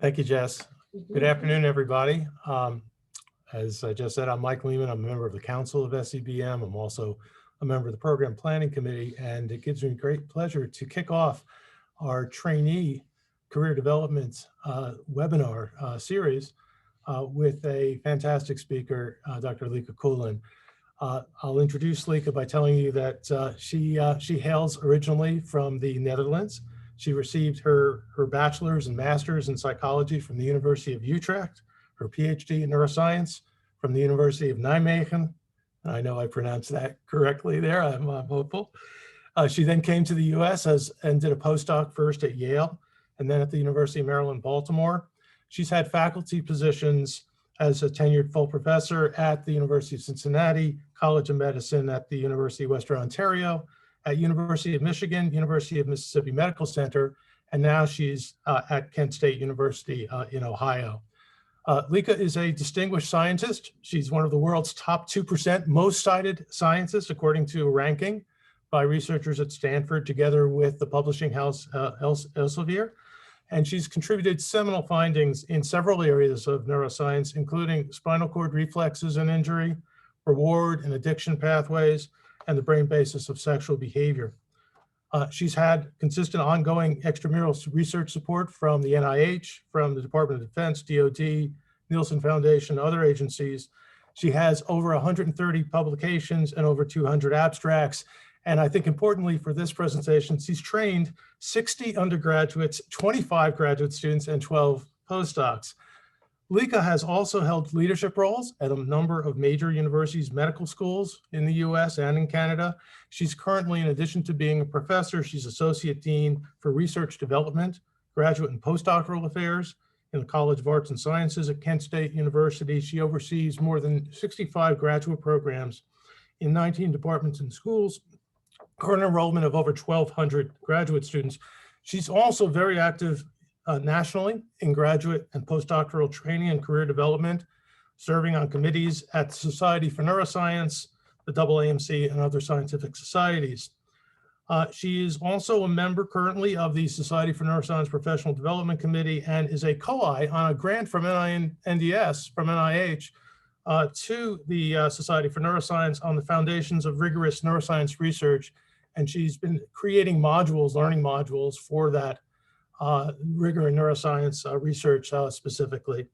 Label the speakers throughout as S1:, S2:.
S1: Thank you, Jess. Good afternoon, everybody. As I just said, I'm Mike Lehman. I'm a member of the Council of SCBM. I'm also a member of the Program Planning Committee, and it gives me great pleasure to kick off our trainee career development webinar series with a fantastic speaker, Dr. Lique Coolen. I'll introduce Lique by telling you that she hails originally from the Netherlands. She received her bachelor's and master's in psychology from the University of Utrecht, her PhD in neuroscience from the University of Nijmegen. I know I pronounced that correctly there, I'm hopeful. She then came to the US and did a postdoc first at Yale and then at the University of Maryland, Baltimore. She's had faculty positions as a tenured full professor at the University of Cincinnati, College of Medicine at the University of Western Ontario, at University of Michigan, University of Mississippi Medical Center, and now she's at Kent State University in Ohio. Lique is a distinguished scientist. She's one of the world's top 2% most cited scientists, according to a ranking by researchers at Stanford, together with the publishing house Elsevier. And she's contributed seminal findings in several areas of neuroscience, including spinal cord reflexes and injury, reward and addiction pathways, and the brain basis of sexual behavior. She's had consistent ongoing extramural research support from the NIH, from the Department of Defense, DOD, Nielsen Foundation, other agencies. She has over 130 publications and over 200 abstracts. And I think importantly for this presentation, she's trained 60 undergraduates, 25 graduate students, and 12 postdocs. Lique has also held leadership roles at a number of major universities, medical schools in the US and in Canada. She's currently, in addition to being a professor, she's Associate Dean for Research Development, Graduate and Postdoctoral Affairs in the College of Arts and Sciences at Kent State University. She oversees more than 65 graduate programs in 19 departments and schools, current enrollment of over 1,200 graduate students. She's also very active nationally in graduate and postdoctoral training and career development, serving on committees at the Society for Neuroscience, the AAMC, and other scientific societies. She is also a member currently of the Society for Neuroscience Professional Development Committee and is a co-I on a grant from NDS, from NIH, to the Society for Neuroscience on the foundations of rigorous neuroscience research. And she's been creating modules, learning modules for that rigor in neuroscience research specifically.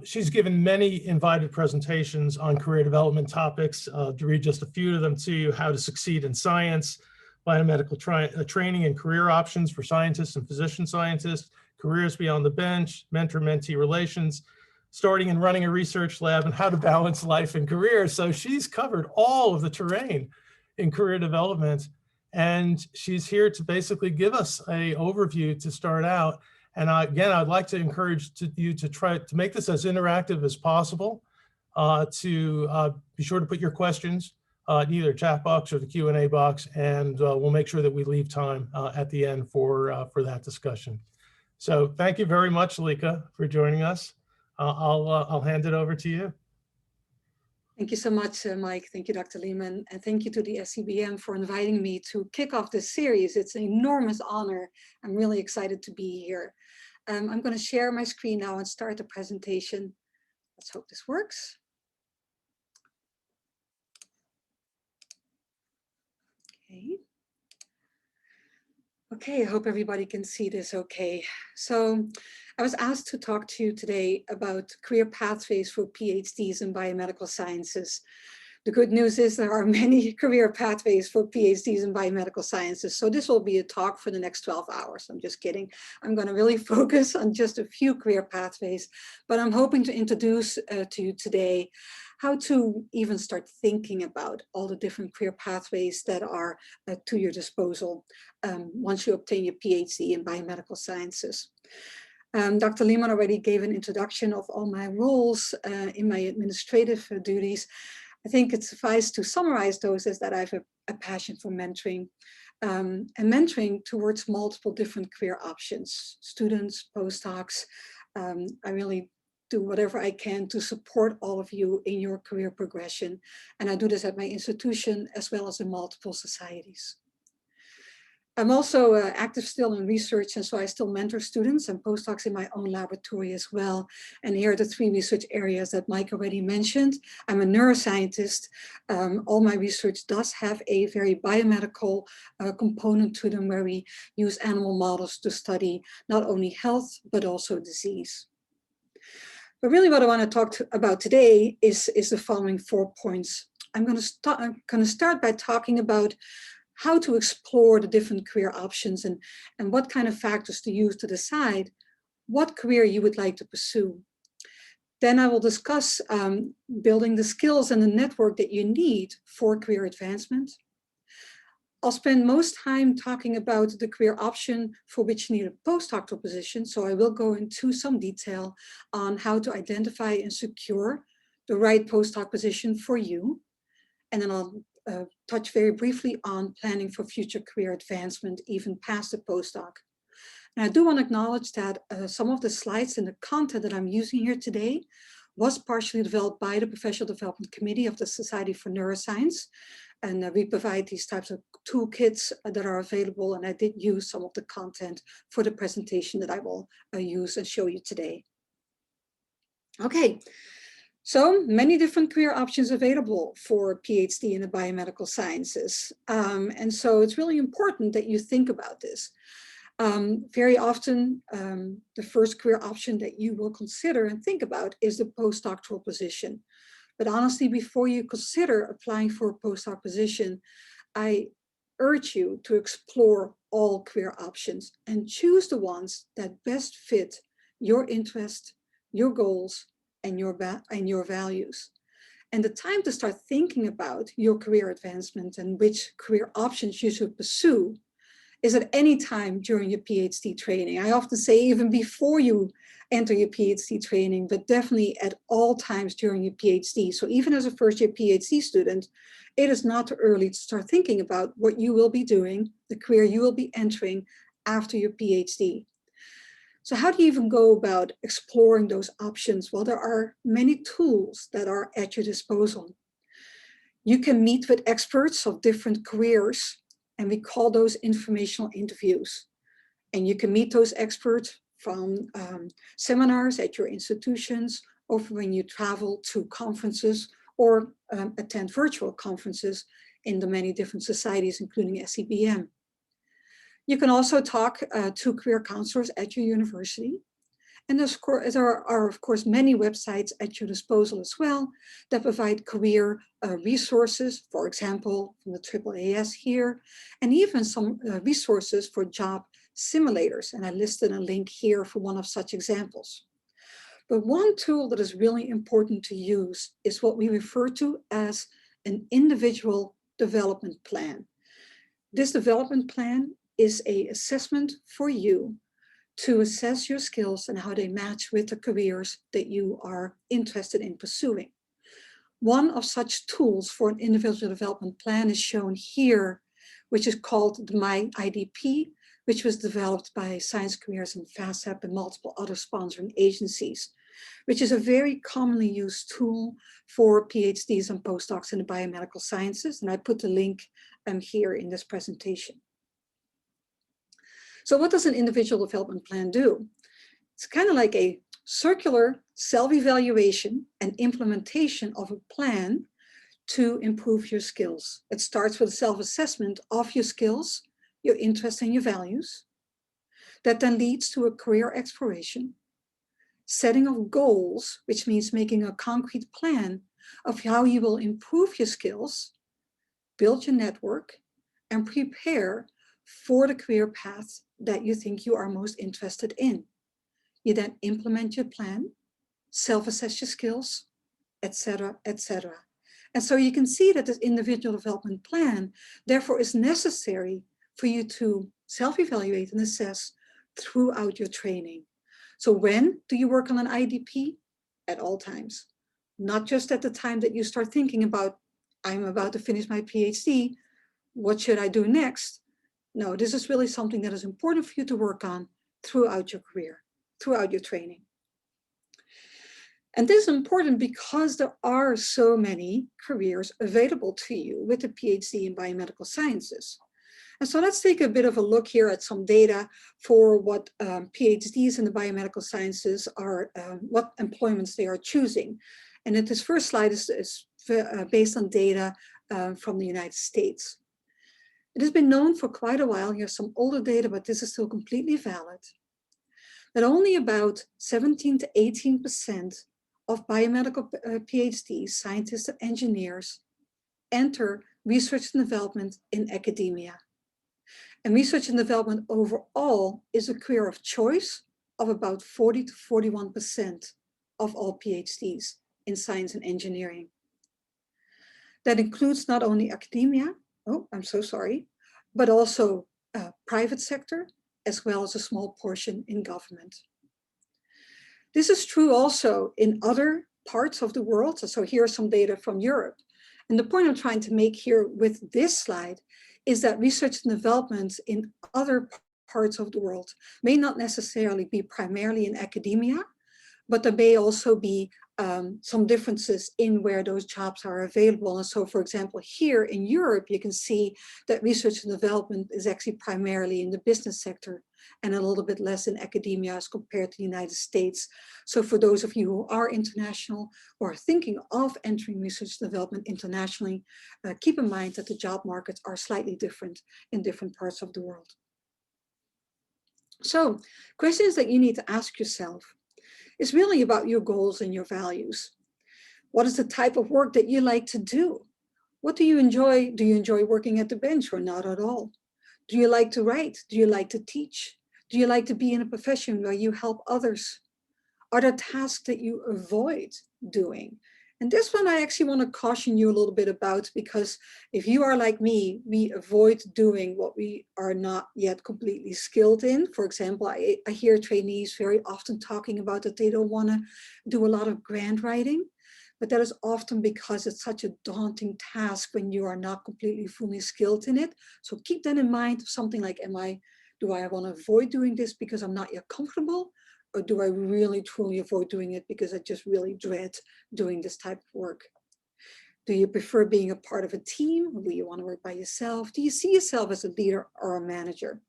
S1: She's given many invited presentations on career development topics. To read just a few of them to you: how to succeed in science, biomedical training and career options for scientists and physician scientists, careers beyond the bench, mentor-mentee relations, starting and running a research lab, and how to balance life and career. So she's covered all of the terrain in career development. And she's here to basically give us an overview to start out. And again, I'd like to encourage you to try to make this as interactive as possible, to be sure to put your questions in either chat box or the Q&A box, and we'll make sure that we leave time at the end for that discussion. So thank you very much, Lique, for joining us. I'll hand it over to you.
S2: Thank you so much, Mike. Thank you, Dr. Lehman. And thank you to the SCBM for inviting me to kick off this series. It's an enormous honor. I'm really excited to be here. I'm going to share my screen now and start the presentation. Let's hope this works. Okay. Okay, I hope everybody can see this okay. So I was asked to talk to you today about career pathways for PhDs in biomedical sciences. The good news is there are many career pathways for PhDs in biomedical sciences. So this will be a talk for the next 12 hours. I'm just kidding. I'm going to really focus on just a few career pathways, but I'm hoping to introduce to you today how to even start thinking about all the different career pathways that are to your disposal once you obtain your PhD in biomedical sciences. Dr. Lehman already gave an introduction of all my roles in my administrative duties. I think it suffices to summarize those as that I have a passion for mentoring and mentoring towards multiple different career options, students, postdocs. I really do whatever I can to support all of you in your career progression. And I do this at my institution as well as in multiple societies. I'm also active still in research, and so I still mentor students and postdocs in my own laboratory as well. And here are the 3 research areas that Mike already mentioned. I'm a neuroscientist. All my research does have a very biomedical component to them, where we use animal models to study not only health, but also disease. But really what I want to talk about today is the following 4 points. I'm going to start by talking about how to explore the different career options and what kind of factors to use to decide what career you would like to pursue. Then I will discuss building the skills and the network that you need for career advancement. I'll spend most time talking about the career option for which you need a postdoctoral position, so I will go into some detail on how to identify and secure the right postdoc position for you. And then I'll touch very briefly on planning for future career advancement, even past the postdoc. And I do want to acknowledge that some of the slides and the content that I'm using here today was partially developed by the Professional Development Committee of the Society for Neuroscience. And we provide these types of toolkits that are available. And I did use some of the content for the presentation that I will use and show you today. Okay. So many different career options available for a PhD in the biomedical sciences. And so it's really important that you think about this. Very often, the first career option that you will consider and think about is the postdoctoral position. But honestly, before you consider applying for a postdoc position, I urge you to explore all career options and choose the ones that best fit your interest, your goals, and your values. And the time to start thinking about your career advancement and which career options you should pursue is at any time during your PhD training. I often say even before you enter your PhD training, but definitely at all times during your PhD. So even as a first-year PhD student, it is not too early to start thinking about what you will be doing, the career you will be entering after your PhD. So how do you even go about exploring those options? Well, there are many tools that are at your disposal. You can meet with experts of different careers, and we call those informational interviews. And you can meet those experts from seminars at your institutions, or when you travel to conferences or attend virtual conferences in the many different societies, including SCBM. You can also talk to career counselors at your university. And there are, of course, many websites at your disposal as well that provide career resources, for example, from the AAAS here, and even some resources for job simulators. And I listed a link here for one of such examples. But one tool that is really important to use is what we refer to as an individual development plan. This development plan is an assessment for you to assess your skills and how they match with the careers that you are interested in pursuing. One of such tools for an individual development plan is shown here, which is called the My IDP, which was developed by Science Careers and FASEP and multiple other sponsoring agencies, which is a very commonly used tool for PhDs and postdocs in the biomedical sciences. And I put the link here in this presentation. So what does an individual development plan do? It's kind of like a circular self-evaluation and implementation of a plan to improve your skills. It starts with a self-assessment of your skills, your interests, and your values. That then leads to a career exploration, setting of goals, which means making a concrete plan of how you will improve your skills, build your network, and prepare for the career path that you think you are most interested in. You then implement your plan, self-assess your skills, etc., etc. And so you can see that this individual development plan, therefore, is necessary for you to self-evaluate and assess throughout your training. So when do you work on an IDP? At all times. Not just at the time that you start thinking about, I'm about to finish my PhD, what should I do next? No, this is really something that is important for you to work on throughout your career, throughout your training. And this is important because there are so many careers available to you with a PhD in biomedical sciences. And so let's take a bit of a look here at some data for what PhDs in the biomedical sciences are, what employments they are choosing. And this first slide is based on data from the United States. It has been known for quite a while, here's some older data, but this is still completely valid, that only about 17 to 18% of biomedical PhDs, scientists and engineers, enter research and development in academia. And research and development overall is a career of choice of about 40 to 41% of all PhDs in science and engineering. That includes not only academia, but also private sector, as well as a small portion in government. This is true also in other parts of the world. So here are some data from Europe. And the point I'm trying to make here with this slide is that research and development in other parts of the world may not necessarily be primarily in academia, but there may also be some differences in where those jobs are available. And so, for example, here in Europe, you can see that research and development is actually primarily in the business sector and a little bit less in academia as compared to the United States. So for those of you who are international or are thinking of entering research and development internationally, keep in mind that the job markets are slightly different in different parts of the world. So questions that you need to ask yourself is really about your goals and your values. What is the type of work that you like to do? What do you enjoy? Do you enjoy working at the bench or not at all? Do you like to write? Do you like to teach? Do you like to be in a profession where you help others? Are there tasks that you avoid doing? And this one I actually want to caution you a little bit about, because if you are like me, we avoid doing what we are not yet completely skilled in. For example, I hear trainees very often talking about that they don't want to do a lot of grant writing, but that is often because it's such a daunting task when you are not completely fully skilled in it. So keep that in mind. Something like, do I want to avoid doing this because I'm not yet comfortable? Or do I really truly avoid doing it because I just really dread doing this type of work? Do you prefer being a part of a team? Or do you want to work by yourself? Do you see yourself as a leader or a manager,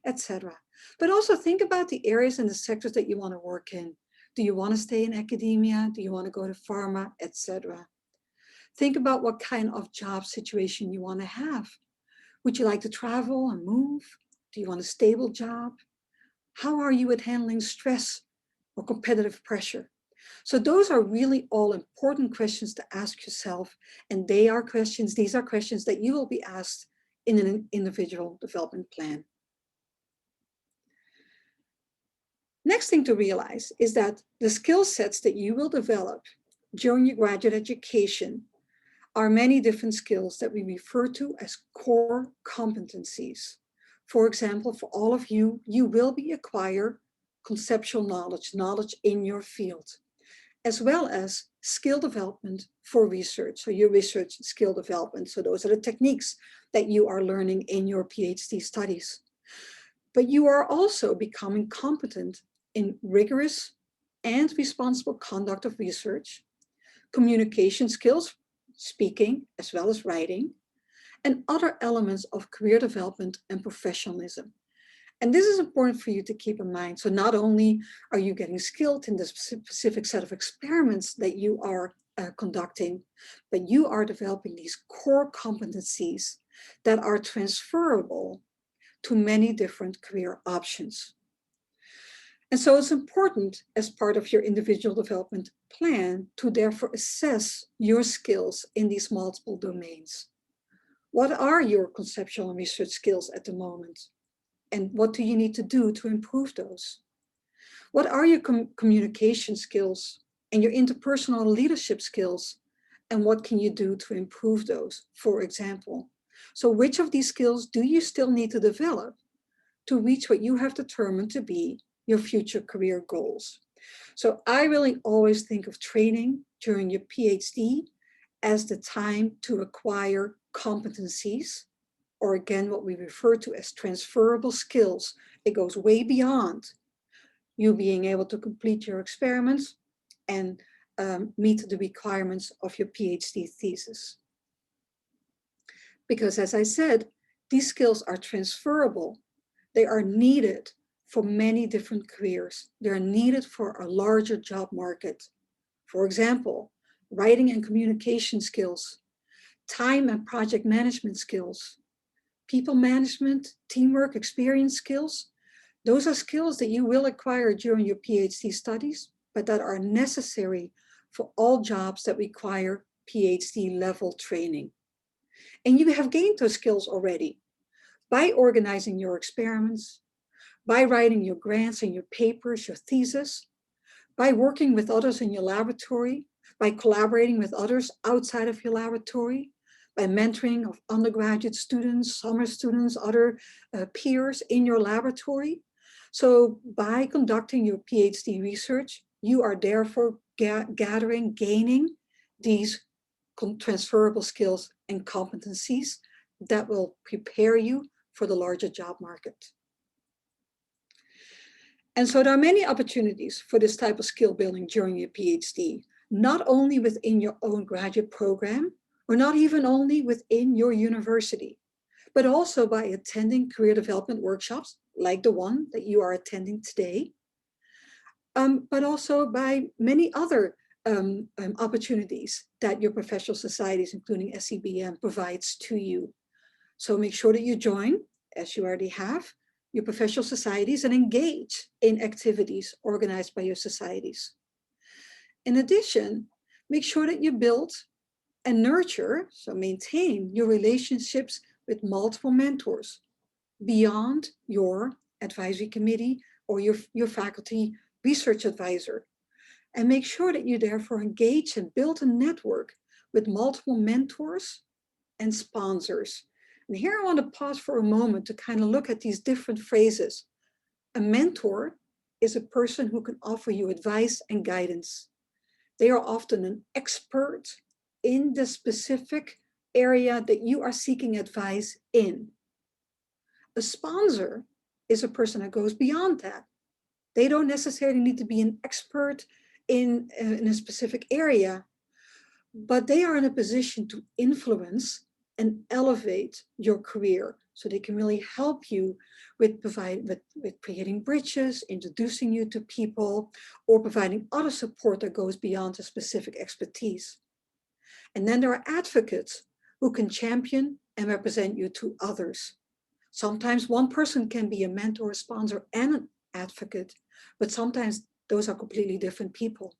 S2: etc.? But also think about the areas and the sectors that you want to work in. Do you want to stay in academia? Do you want to go to pharma, etc.? Think about what kind of job situation you want to have. Would you like to travel and move? Do you want a stable job? How are you at handling stress or competitive pressure? So those are really all important questions to ask yourself. And these are questions that you will be asked in an individual development plan. Next thing to realize is that the skill sets that you will develop during your graduate education are many different skills that we refer to as core competencies. For example, for all of you, you will be acquire conceptual knowledge in your field, as well as skill development for research. So your research skill development. So those are the techniques that you are learning in your PhD studies. But you are also becoming competent in rigorous and responsible conduct of research, communication skills, speaking as well as writing, and other elements of career development and professionalism. And this is important for you to keep in mind. So not only are you getting skilled in the specific set of experiments that you are conducting, but you are developing these core competencies that are transferable to many different career options. And so it's important as part of your individual development plan to therefore assess your skills in these multiple domains. What are your conceptual and research skills at the moment? And what do you need to do to improve those? What are your communication skills and your interpersonal leadership skills? And what can you do to improve those, for example? So which of these skills do you still need to develop to reach what you have determined to be your future career goals? So I really always think of training during your PhD as the time to acquire competencies, or again, what we refer to as transferable skills. It goes way beyond you being able to complete your experiments and meet the requirements of your PhD thesis. Because as I said, these skills are transferable. They are needed for many different careers. They're needed for a larger job market. For example, writing and communication skills, time and project management skills, people management, teamwork, experience skills. Those are skills that you will acquire during your PhD studies, but that are necessary for all jobs that require PhD level training. And you have gained those skills already by organizing your experiments, by writing your grants and your papers, your thesis, by working with others in your laboratory, by collaborating with others outside of your laboratory, by mentoring of undergraduate students, summer students, other peers in your laboratory. So by conducting your PhD research, you are therefore gaining these transferable skills and competencies that will prepare you for the larger job market. And so there are many opportunities for this type of skill building during your PhD, not only within your own graduate program, or not even only within your university, but also by attending career development workshops like the one that you are attending today, but also by many other opportunities that your professional societies, including SCBM, provides to you. So make sure that you join, as you already have, your professional societies and engage in activities organized by your societies. In addition, make sure that you build and nurture, so maintain your relationships with multiple mentors beyond your advisory committee or your faculty research advisor. And make sure that you therefore engage and build a network with multiple mentors and sponsors. And here I want to pause for a moment to kind of look at these different phrases. A mentor is a person who can offer you advice and guidance. They are often an expert in the specific area that you are seeking advice in. A sponsor is a person that goes beyond that. They don't necessarily need to be an expert in a specific area, but they are in a position to influence and elevate your career. So they can really help you with creating bridges, introducing you to people, or providing other support that goes beyond a specific expertise. And then there are advocates who can champion and represent you to others. Sometimes one person can be a mentor, a sponsor, and an advocate, but sometimes those are completely different people.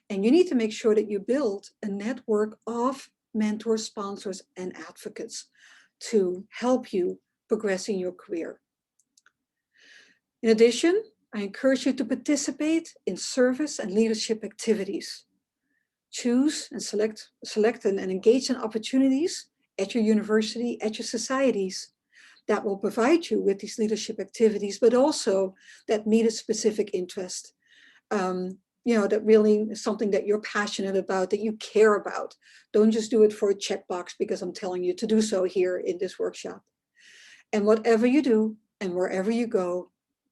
S2: And you need to make sure that you build a network of mentors, sponsors, and advocates to help you progress in your career. In addition, I encourage you to participate in service and leadership activities. Choose and select and engage in opportunities at your university, at your societies that will provide you with these leadership activities, but also that meet a specific interest. That really is something that you're passionate about, that you care about. Don't just do it for a checkbox because I'm telling you to do so here in this workshop. And whatever you do and wherever you go,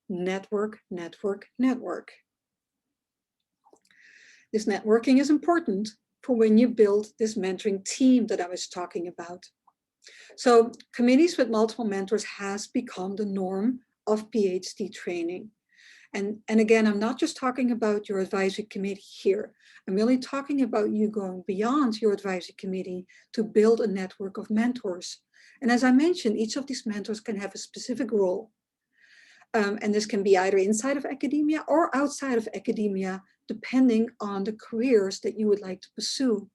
S2: network, network, network. This networking is important for when you build this mentoring team that I was talking about. So committees with multiple mentors has become the norm of PhD training. And again, I'm not just talking about your advisory committee here. I'm really talking about you going beyond your advisory committee to build a network of mentors. And as I mentioned, each of these mentors can have a specific role. And this can be either inside of academia or outside of academia, depending on the careers that you would like to pursue.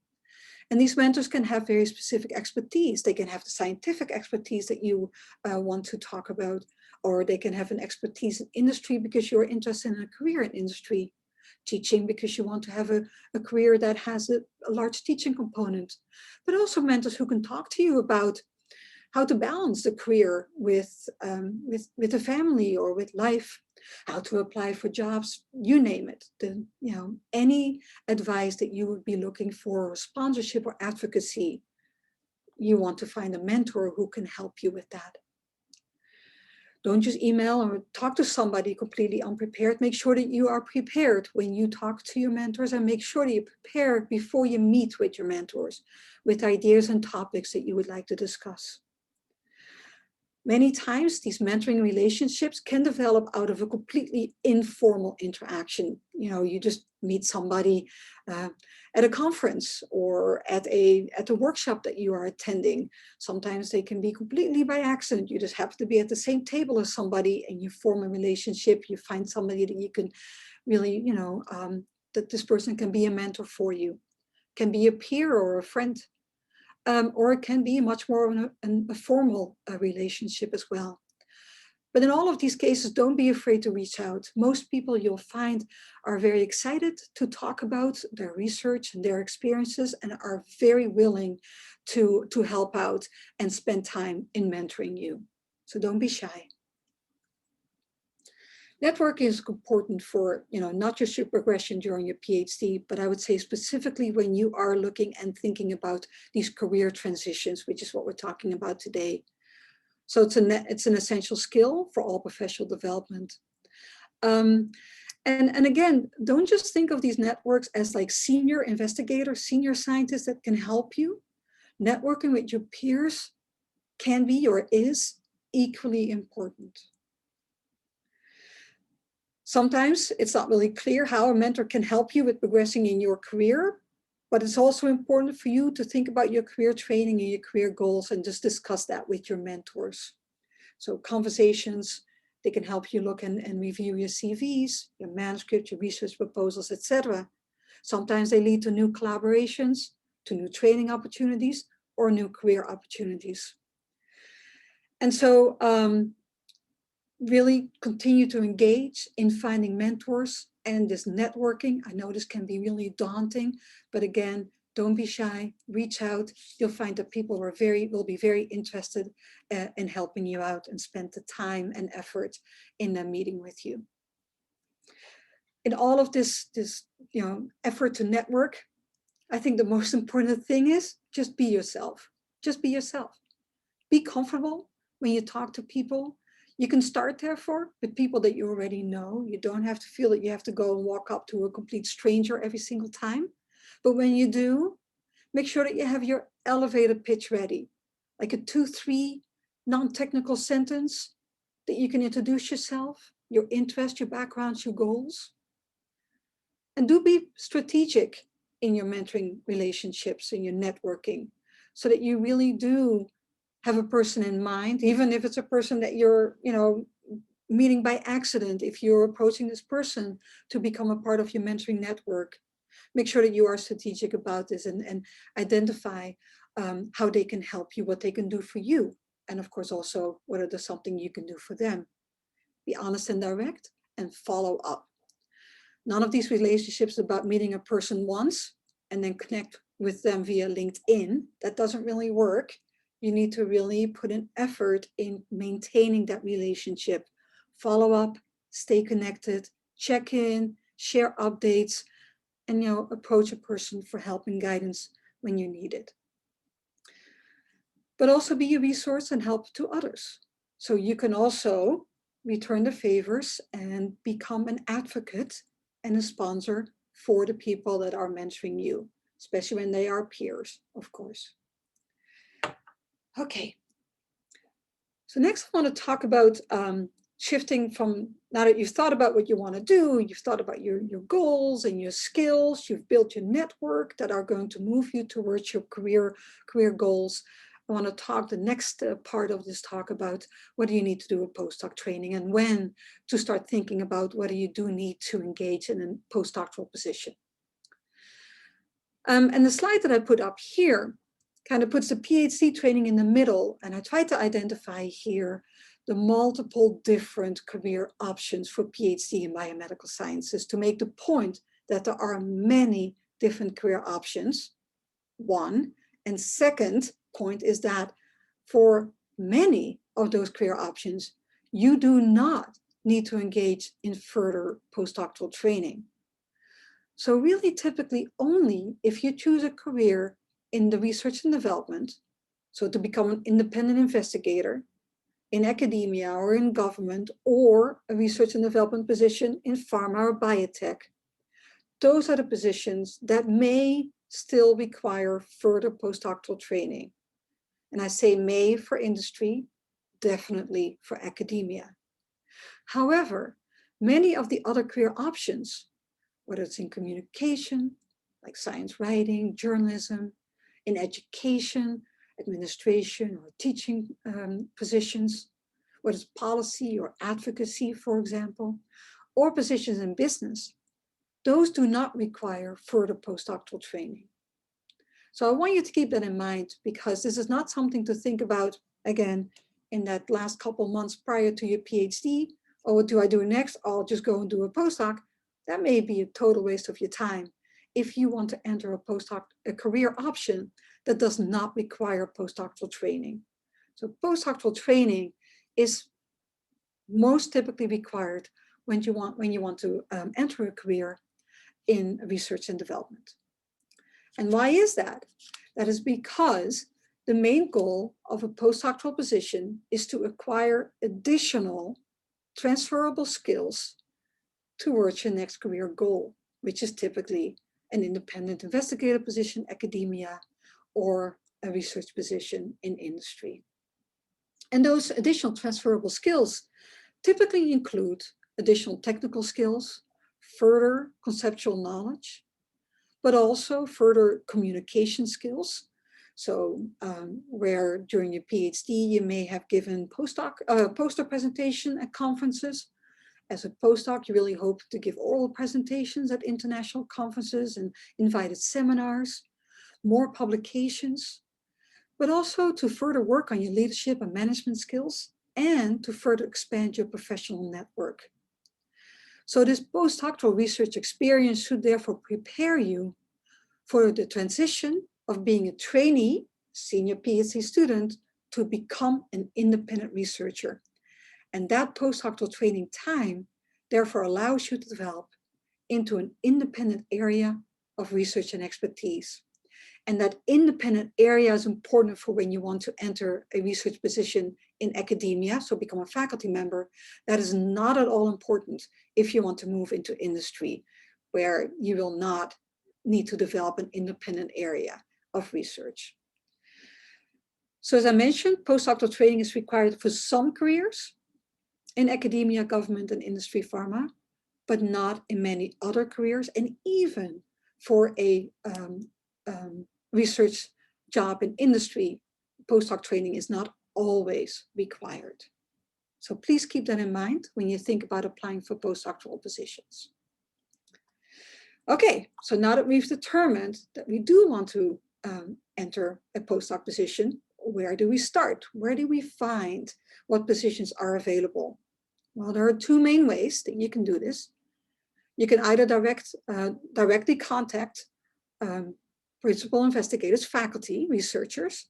S2: And these mentors can have very specific expertise. They can have the scientific expertise that you want to talk about, or they can have an expertise in industry because you're interested in a career in industry, teaching because you want to have a career that has a large teaching component, but also mentors who can talk to you about how to balance the career with a family or with life, how to apply for jobs, you name it. Any advice that you would be looking for, sponsorship or advocacy, you want to find a mentor who can help you with that. Don't just email or talk to somebody completely unprepared. Make sure that you are prepared when you talk to your mentors, and make sure that you're prepared before you meet with your mentors with ideas and topics that you would like to discuss. Many times these mentoring relationships can develop out of a completely informal interaction. You know, you just meet somebody at a conference or at a workshop that you are attending. Sometimes they can be completely by accident. You just happen to be at the same table as somebody and you form a relationship. You find somebody that you can really, you know, that this person can be a mentor for you, can be a peer or a friend. Or it can be much more of a formal relationship as well. But in all of these cases, don't be afraid to reach out. Most people you'll find are very excited to talk about their research and their experiences and are very willing to help out and spend time in mentoring you. So don't be shy. Networking is important for, you know, not just your progression during your PhD, but I would say specifically when you are looking and thinking about these career transitions, which is what we're talking about today. So it's an essential skill for all professional development. And again, don't just think of these networks as like senior investigators, senior scientists that can help you. Networking with your peers can be or is equally important. Sometimes it's not really clear how a mentor can help you with progressing in your career, but it's also important for you to think about your career training and your career goals and just discuss that with your mentors. So conversations, they can help you look and review your CVs, your manuscript, your research proposals, etc. Sometimes they lead to new collaborations, to new training opportunities, or new career opportunities. And so really continue to engage in finding mentors and this networking. I know this can be really daunting, but again, don't be shy, reach out. You'll find that people will be very interested in helping you out and spend the time and effort in a meeting with you. In all of this you know, effort to network, I think the most important thing is just be yourself. Just be yourself. Be comfortable when you talk to people. You can start, therefore, with people that you already know. You don't have to feel that you have to go and walk up to a complete stranger every single time. But when you do, make sure that you have your elevator pitch ready, like a 2-3 non-technical sentence that you can introduce yourself, your interest, your background, your goals. And do be strategic in your mentoring relationships, in your networking, so that you really do have a person in mind, even if it's a person that you're, you know, meeting by accident. If you're approaching this person to become a part of your mentoring network, make sure that you are strategic about this and identify how they can help you, what they can do for you. And of course, also, whether there's something you can do for them. Be honest and direct and follow up. None of these relationships about meeting a person once and then connect with them via LinkedIn. That doesn't really work. You need to really put an effort in maintaining that relationship. Follow up, stay connected, check in, share updates, and, you know, approach a person for help and guidance when you need it. But also be a resource and help to others. So you can also return the favors and become an advocate and a sponsor for the people that are mentoring you, especially when they are peers, of course. Okay, so next I want to talk about shifting from, now that you've thought about what you want to do, you've thought about your goals and your skills, you've built your network that are going to move you towards your career goals. I want to talk the next part of this talk about what do you need to do with postdoc training and when to start thinking about whether you do need to engage in a postdoctoral position. And the slide that I put up here kind of puts the PhD training in the middle, and I tried to identify here the multiple different career options for PhD in biomedical sciences to make the point that there are many different career options, one. And second point is that for many of those career options, you do not need to engage in further postdoctoral training. So really typically only if you choose a career in the research and development, so to become an independent investigator in academia or in government, or a research and development position in pharma or biotech, those are the positions that may still require further postdoctoral training. And I say may for industry, definitely for academia. However, many of the other career options, whether it's in communication, like science writing, journalism, in education, administration, or teaching positions, whether it's policy or advocacy, for example, or positions in business, those do not require further postdoctoral training. So I want you to keep that in mind, because this is not something to think about, again, in that last couple months prior to your PhD. Or what do I do next? I'll just go and do a postdoc. That may be a total waste of your time if you want to enter a career option that does not require postdoctoral training. So postdoctoral training is most typically required when you want to enter a career in research and development. And why is that? That is because the main goal of a postdoctoral position is to acquire additional transferable skills towards your next career goal, which is typically an independent investigator position, academia, or a research position in industry. And those additional transferable skills typically include additional technical skills, further conceptual knowledge, but also further communication skills. So where during your PhD, you may have given poster presentation at conferences. As a postdoc, you really hope to give oral presentations at international conferences and invited seminars, more publications, but also to further work on your leadership and management skills and to further expand your professional network. So this postdoctoral research experience should therefore prepare you for the transition of being a trainee, senior PhD student, to become an independent researcher. And that postdoctoral training time therefore allows you to develop into an independent area of research and expertise. And that independent area is important for when you want to enter a research position in academia, so become a faculty member. That is not at all important if you want to move into industry, where you will not need to develop an independent area of research. So as I mentioned, postdoctoral training is required for some careers in academia, government, and industry pharma, but not in many other careers. And even for a research job in industry, postdoc training is not always required. So please keep that in mind when you think about applying for postdoctoral positions. Okay, so now that we've determined that we do want to enter a postdoc position, where do we start? Where do we find what positions are available? Well, there are two main ways that you can do this. You can either directly contact principal investigators, faculty, researchers,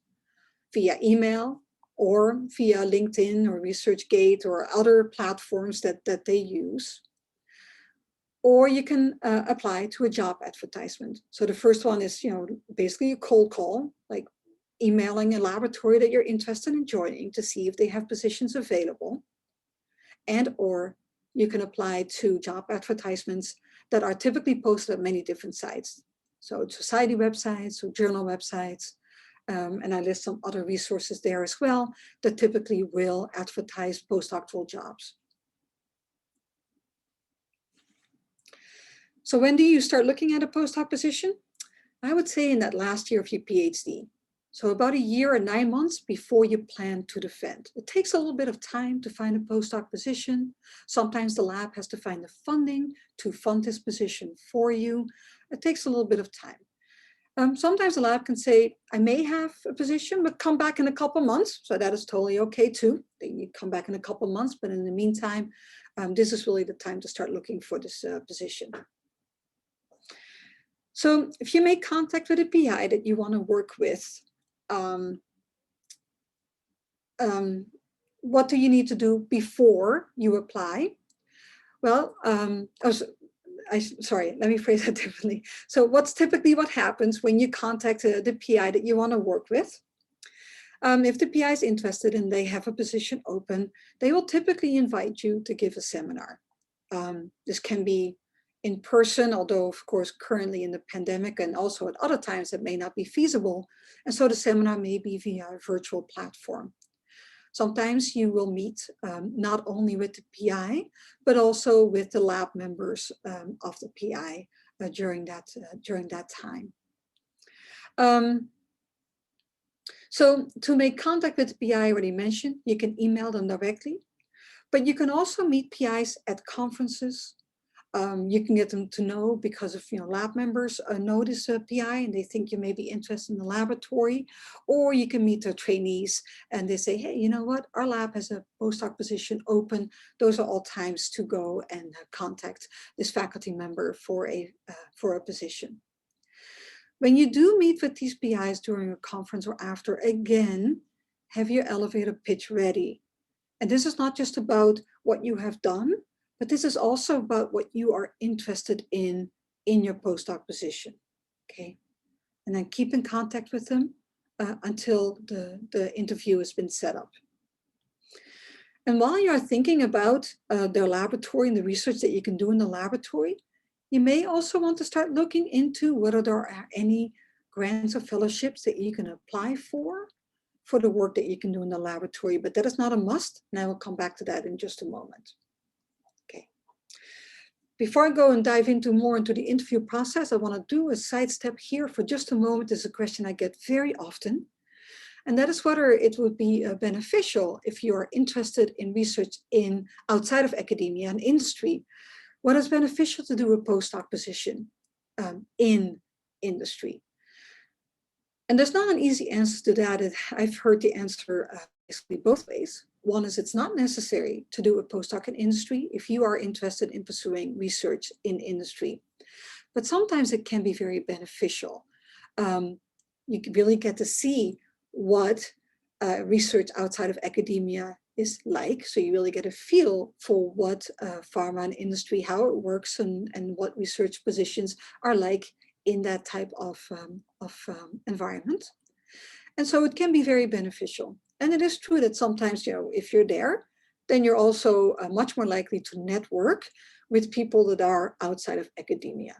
S2: via email or via LinkedIn or ResearchGate or other platforms that they use. Or you can apply to a job advertisement. So the first one is, basically a cold call, like emailing a laboratory that you're interested in joining to see if they have positions available. And or you can apply to job advertisements that are typically posted at many different sites. So society websites or journal websites. And I list some other resources there as well that typically will advertise postdoctoral jobs. So when do you start looking at a postdoc position? I would say in that last year of your PhD. So about a year or 9 months before you plan to defend. It takes a little bit of time to find a postdoc position. Sometimes the lab has to find the funding to fund this position for you. It takes a little bit of time. Sometimes the lab can say, I may have a position, but come back in a couple months. So that is totally okay too. You come back in a couple months, but in the meantime, this is really the time to start looking for this position. So if you make contact with a PI that you want to work with, what do you need to do before you apply? Well, sorry, let me phrase that differently. So what's typically what happens when you contact the PI that you want to work with? If the PI is interested and they have a position open, they will typically invite you to give a seminar. This can be in person, although of course currently in the pandemic and also at other times it may not be feasible. And so the seminar may be via a virtual platform. Sometimes you will meet not only with the PI, but also with the lab members of the PI during that time. So to make contact with the PI, I already mentioned, you can email them directly, but you can also meet PIs at conferences. You can get them to know because if lab members know this PI and they think you may be interested in the laboratory, or you can meet their trainees and they say, hey, you know what, our lab has a postdoc position open. Those are all times to go and contact this faculty member for a position. When you do meet with these PIs during a conference or after, again, have your elevator pitch ready. And this is not just about what you have done, but this is also about what you are interested in your postdoc position, okay? And then keep in contact with them until the interview has been set up. And while you're thinking about their laboratory and the research that you can do in the laboratory, you may also want to start looking into whether there are any grants or fellowships that you can apply for the work that you can do in the laboratory, but that is not a must, and I will come back to that in just a moment. Okay. Before I go and dive more into the interview process, I want to do a sidestep here for just a moment. This is a question I get very often, and that is whether it would be beneficial if you are interested in research outside of academia and industry, whether it's beneficial to do a postdoc position in industry. And there's not an easy answer to that. I've heard the answer basically both ways. One is it's not necessary to do a postdoc in industry if you are interested in pursuing research in industry. But sometimes it can be very beneficial. You can really get to see what research outside of academia is like. So you really get a feel for what pharma and industry, how it works and what research positions are like in that type of environment. And so it can be very beneficial. And it is true that sometimes, if you're there, then you're also much more likely to network with people that are outside of academia.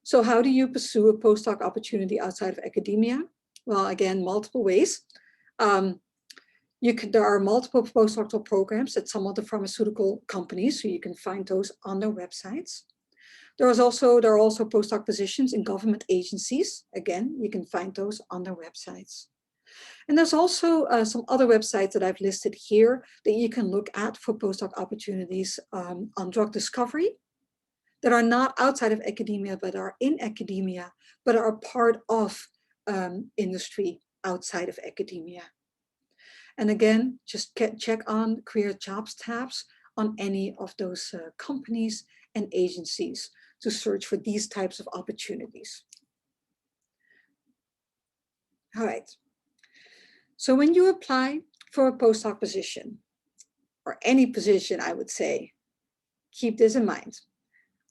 S2: So how do you pursue a postdoc opportunity outside of academia? Well, again, multiple ways. There are multiple postdoctoral programs at some of the pharmaceutical companies, so you can find those on their websites. There are also postdoc positions in government agencies. Again, you can find those on their websites. And there's also some other websites that I've listed here that you can look at for postdoc opportunities on drug discovery that are not outside of academia, but are in academia, but are part of industry outside of academia. And again, just check on career jobs tabs on any of those companies and agencies to search for these types of opportunities. All right. So when you apply for a postdoc position, or any position, I would say, keep this in mind.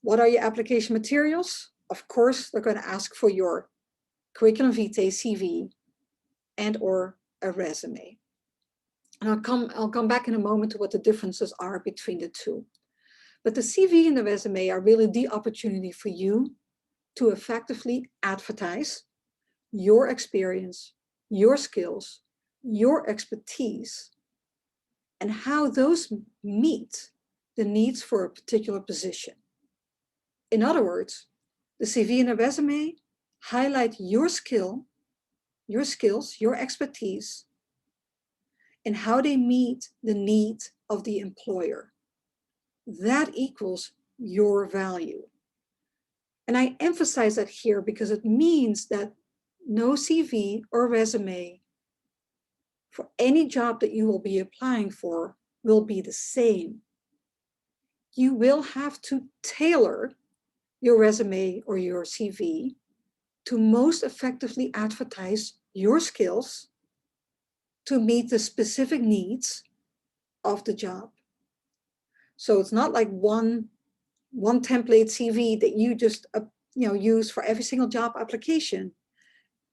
S2: What are your application materials? Of course, they're going to ask for your curriculum vitae, CV, and or a resume. And I'll come back in a moment to what the differences are between the two. But the CV and the resume are really the opportunity for you to effectively advertise your experience, your skills, your expertise, and how those meet the needs for a particular position. In other words, the CV and the resume highlight your skills, your expertise, and how they meet the needs of the employer. That equals your value. And I emphasize that here because it means that no CV or resume for any job that you will be applying for will be the same. You will have to tailor your resume or your CV to most effectively advertise your skills to meet the specific needs of the job. So it's not like one template CV that you just use for every single job application.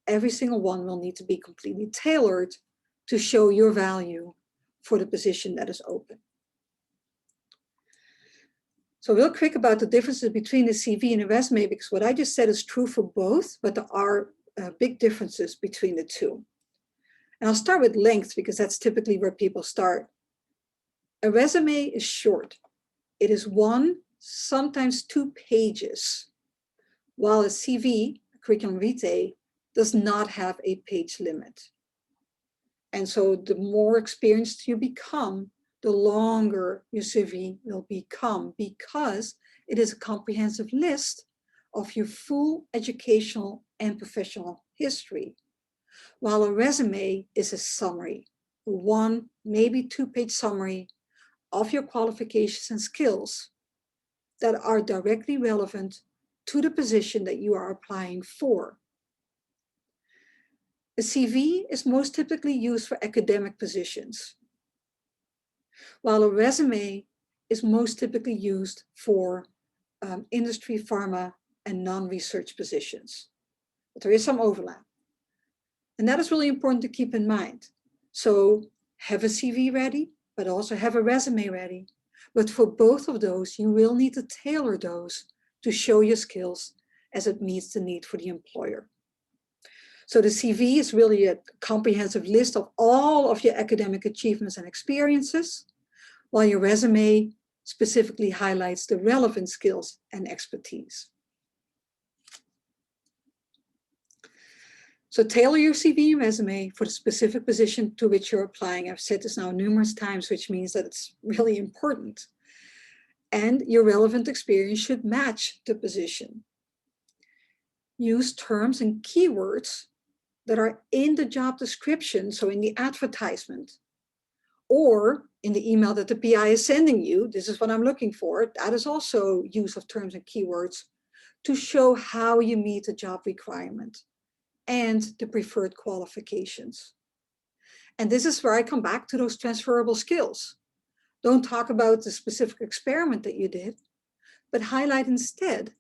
S2: Every single one will need to be completely tailored to show your value for the position that is open. So real quick about the differences between the CV and the resume, because what I just said is true for both, but there are big differences between the two. And I'll start with length because that's typically where people start. A resume is short. It is 1, sometimes 2 pages, while a CV, a curriculum vitae, does not have a page limit. And so the more experienced you become, the longer your CV will become, because it is a comprehensive list of your full educational and professional history, while a resume is a summary, 1, maybe 2-page summary of your qualifications and skills that are directly relevant to the position that you are applying for. A CV is most typically used for academic positions, while a resume is most typically used for industry, pharma, and non-research positions. But there is some overlap. And that is really important to keep in mind. So have a CV ready, but also have a resume ready. But for both of those, you will need to tailor those to show your skills as it meets the need for the employer. So the CV is really a comprehensive list of all of your academic achievements and experiences, while your resume specifically highlights the relevant skills and expertise. So tailor your CV and resume for the specific position to which you're applying. I've said this now numerous times, which means that it's really important. And your relevant experience should match the position. Use terms and keywords that are in the job description, so in the advertisement, or in the email that the PI is sending you. This is what I'm looking for. That is also use of terms and keywords to show how you meet the job requirement and the preferred qualifications. And this is where I come back to those transferable skills. Don't talk about the specific experiment that you did, but highlight instead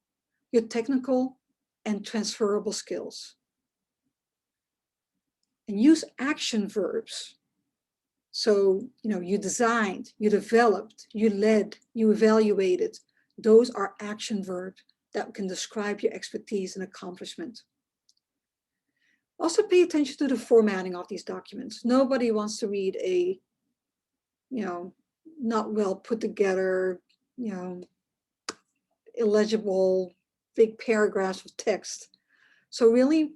S2: your technical and transferable skills. And use action verbs. So, you designed, you developed, you led, you evaluated. Those are action verbs that can describe your expertise and accomplishment. Also pay attention to the formatting of these documents. Nobody wants to read a, not well put together, illegible, big paragraphs of text. So really,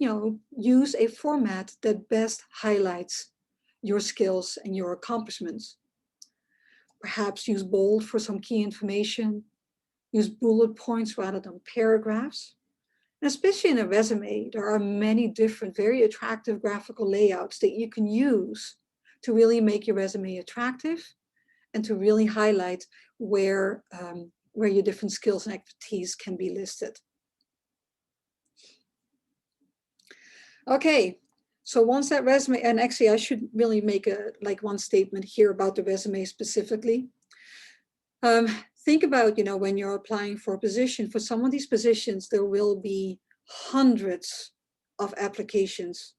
S2: use a format that best highlights your skills and your accomplishments. Perhaps use bold for some key information. Use bullet points rather than paragraphs. And especially in a resume, there are many different, very attractive graphical layouts that you can use to really make your resume attractive and to really highlight where your different skills and expertise can be listed. Okay, so once that resume, and actually I should really make one statement here about the resume specifically. Think about, when you're applying for a position, for some of these positions, there will be hundreds of applications.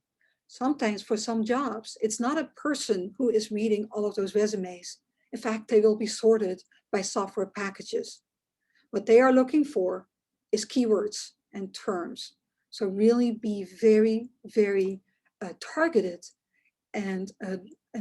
S2: Sometimes for some jobs, it's not a person who is reading all of those resumes. In fact, they will be sorted by software packages. What they are looking for is keywords and terms. So really be very, very targeted and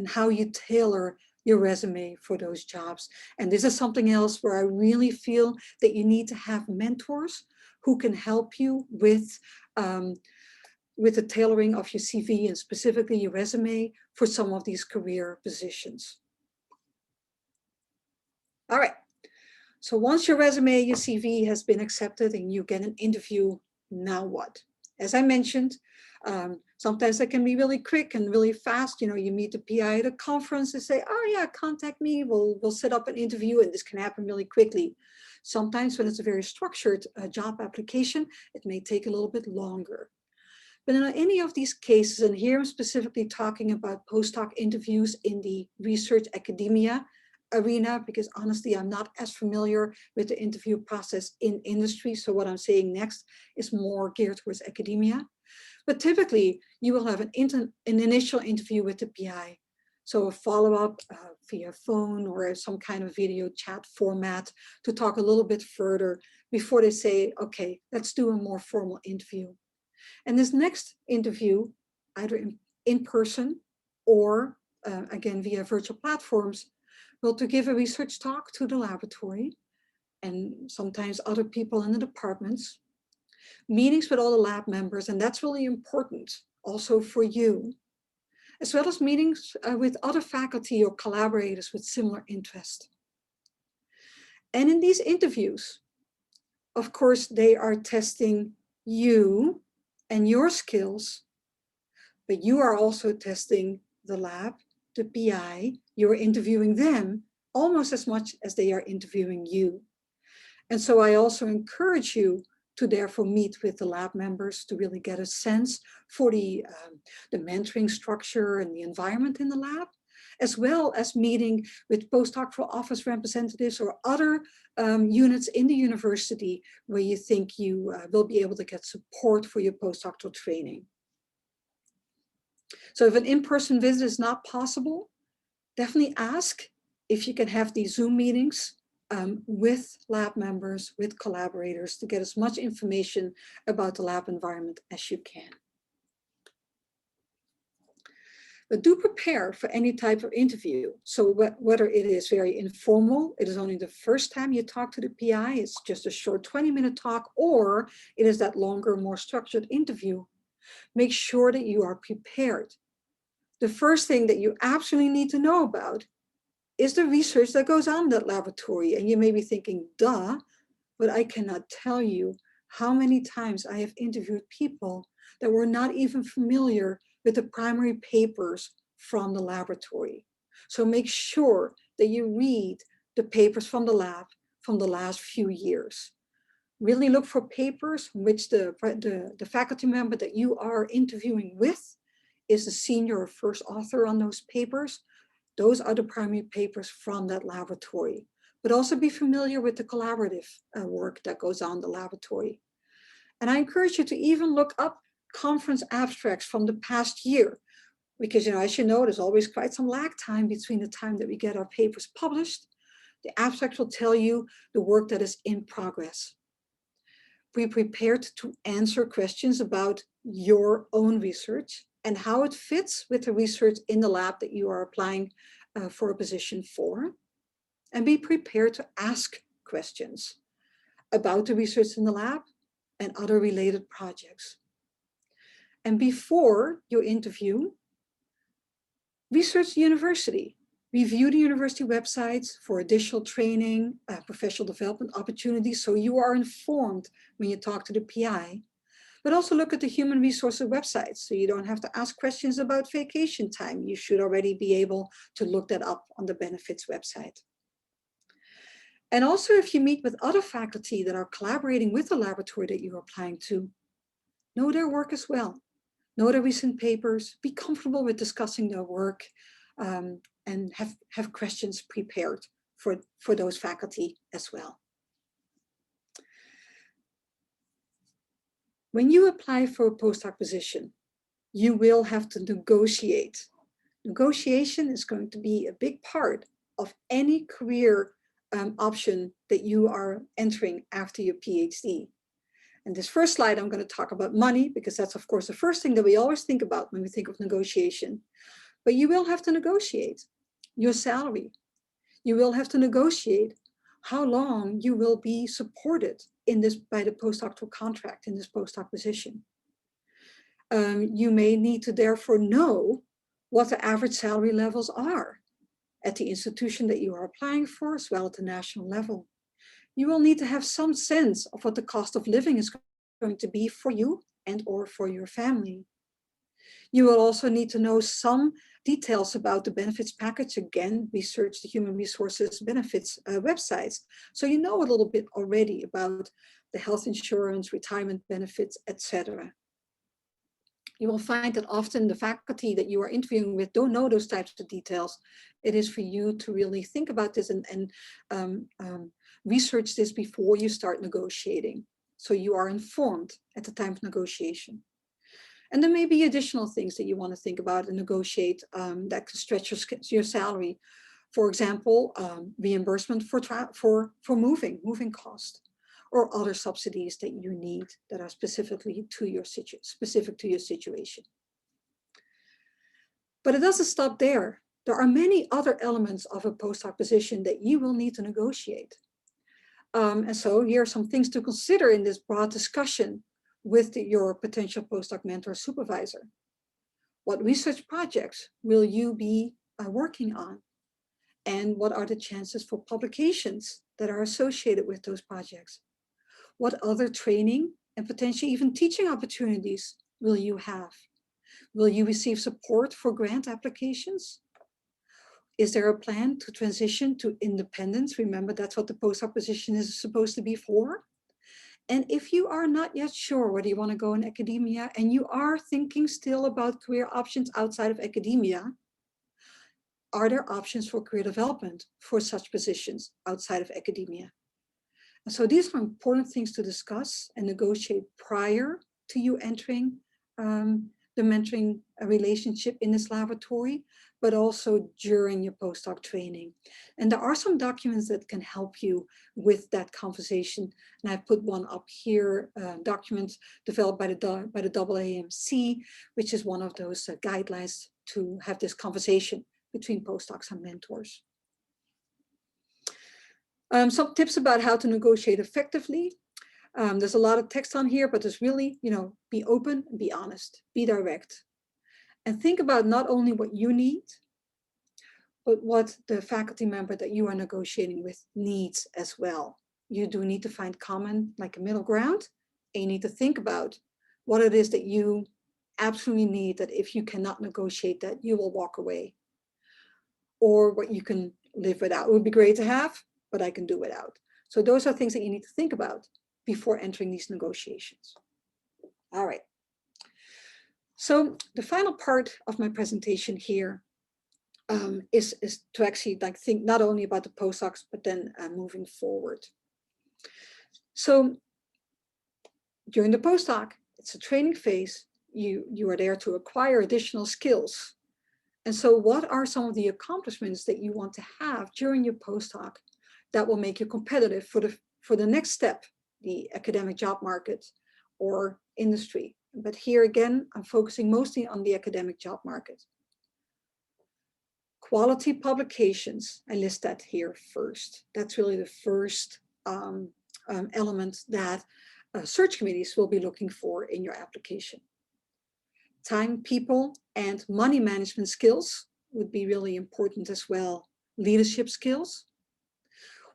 S2: how you tailor your resume for those jobs. And this is something else where I really feel that you need to have mentors who can help you with the tailoring of your CV and specifically your resume for some of these career positions. All right, so once your resume, your CV has been accepted and you get an interview, now what? As I mentioned, sometimes that can be really quick and really fast. You meet the PI at a conference and say, oh yeah, contact me, we'll set up an interview, and this can happen really quickly. Sometimes when it's a very structured job application, it may take a little bit longer. But in any of these cases, and here I'm specifically talking about postdoc interviews in the research academia arena, because honestly, I'm not as familiar with the interview process in industry. So what I'm saying next is more geared towards academia. But typically, you will have an initial interview with the PI. So a follow-up via phone or some kind of video chat format to talk a little bit further before they say, okay, let's do a more formal interview. And this next interview, either in person or again via virtual platforms, well, to give a research talk to the laboratory and sometimes other people in the departments, meetings with all the lab members, and that's really important also for you, as well as meetings with other faculty or collaborators with similar interest. And in these interviews, of course, they are testing you and your skills, but you are also testing the lab, the PI. You're interviewing them almost as much as they are interviewing you. And so I also encourage you to therefore meet with the lab members to really get a sense for the mentoring structure and the environment in the lab, as well as meeting with postdoctoral office representatives or other units in the university where you think you will be able to get support for your postdoctoral training. So if an in-person visit is not possible, definitely ask if you can have these Zoom meetings with lab members, with collaborators, to get as much information about the lab environment as you can. But do prepare for any type of interview. So whether it is very informal, it is only the first time you talk to the PI, it's just a short 20-minute talk, or it is that longer, more structured interview, make sure that you are prepared. The first thing that you absolutely need to know about is the research that goes on in that laboratory. And you may be thinking, duh, but I cannot tell you how many times I have interviewed people that were not even familiar with the primary papers from the laboratory. So make sure that you read the papers from the lab from the last few years. Really look for papers in which the faculty member that you are interviewing with is the senior or first author on those papers. Those are the primary papers from that laboratory. But also be familiar with the collaborative work that goes on in the laboratory. And I encourage you to even look up conference abstracts from the past year, because, as you know, there's always quite some lag time between the time that we get our papers published. The abstract will tell you the work that is in progress. Be prepared to answer questions about your own research and how it fits with the research in the lab that you are applying for a position for. And be prepared to ask questions about the research in the lab and other related projects. And before your interview, research the university. Review the university websites for additional training, professional development opportunities, so you are informed when you talk to the PI. But also look at the human resources websites, so you don't have to ask questions about vacation time. You should already be able to look that up on the benefits website. And also, if you meet with other faculty that are collaborating with the laboratory that you're applying to, know their work as well. Know their recent papers, be comfortable with discussing their work, and have questions prepared for those faculty as well. When you apply for a postdoc position, you will have to negotiate. Negotiation is going to be a big part of any career option that you are entering after your PhD. And this first slide, I'm going to talk about money, because that's, of course, the first thing that we always think about when we think of negotiation. But you will have to negotiate your salary. You will have to negotiate how long you will be supported in this by the postdoctoral contract in this postdoc position. You may need to therefore know what the average salary levels are at the institution that you are applying for, as well at the national level. You will need to have some sense of what the cost of living is going to be for you and or for your family. You will also need to know some details about the benefits package. Again, research the human resources benefits websites. So you know a little bit already about the health insurance, retirement benefits, etc. You will find that often the faculty that you are interviewing with don't know those types of details. It is for you to really think about this and research this before you start negotiating, so you are informed at the time of negotiation. And there may be additional things that you want to think about and negotiate that could stretch your salary. For example, reimbursement for moving cost, or other subsidies that you need that are specific to your situation. But it doesn't stop there. There are many other elements of a postdoc position that you will need to negotiate. And so here are some things to consider in this broad discussion with your potential postdoc mentor supervisor. What research projects will you be working on? And what are the chances for publications that are associated with those projects? What other training and potentially even teaching opportunities will you have? Will you receive support for grant applications? Is there a plan to transition to independence? Remember, that's what the postdoc position is supposed to be for. And if you are not yet sure whether you want to go in academia and you are thinking still about career options outside of academia, are there options for career development for such positions outside of academia? And so these are important things to discuss and negotiate prior to you entering the mentoring relationship in this laboratory, but also during your postdoc training. And there are some documents that can help you with that conversation. And I put one up here, documents developed by the AAMC, which is one of those guidelines to have this conversation between postdocs and mentors. Some tips about how to negotiate effectively. There's a lot of text on here, but there's really, be open and be honest, be direct. And think about not only what you need, but what the faculty member that you are negotiating with needs as well. You do need to find common, like a middle ground, and you need to think about what it is that you absolutely need, that if you cannot negotiate that, you will walk away. Or what you can live without. It would be great to have, but I can do without. So those are things that you need to think about before entering these negotiations. All right. So the final part of my presentation here is to actually think not only about the postdocs, but then moving forward. So during the postdoc, it's a training phase. You are there to acquire additional skills. And so what are some of the accomplishments that you want to have during your postdoc that will make you competitive for the next step, the academic job market or industry? But here again, I'm focusing mostly on the academic job market. Quality publications, I list that here first. That's really the first element that search committees will be looking for in your application. Time, people, and money management skills would be really important as well. Leadership skills.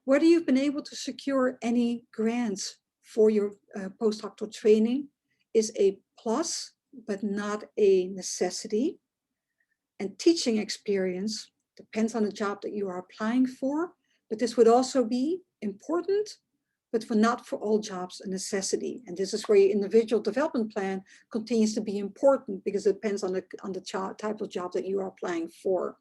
S2: Whether you've been able to secure any grants for your postdoctoral training is a plus, but not a necessity. And teaching experience depends on the job that you are applying for, but this would also be important, but not for all jobs a necessity. And this is where your individual development plan continues to be important because it depends on the type of job that you are applying for.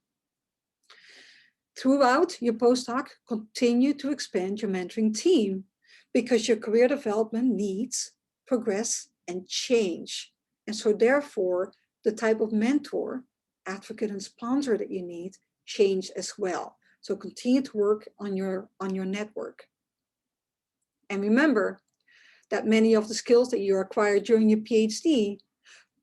S2: Throughout your postdoc, continue to expand your mentoring team because your career development needs progress and change. And so therefore, the type of mentor, advocate, and sponsor that you need change as well. So continue to work on your network. And remember that many of the skills that you acquire during your PhD,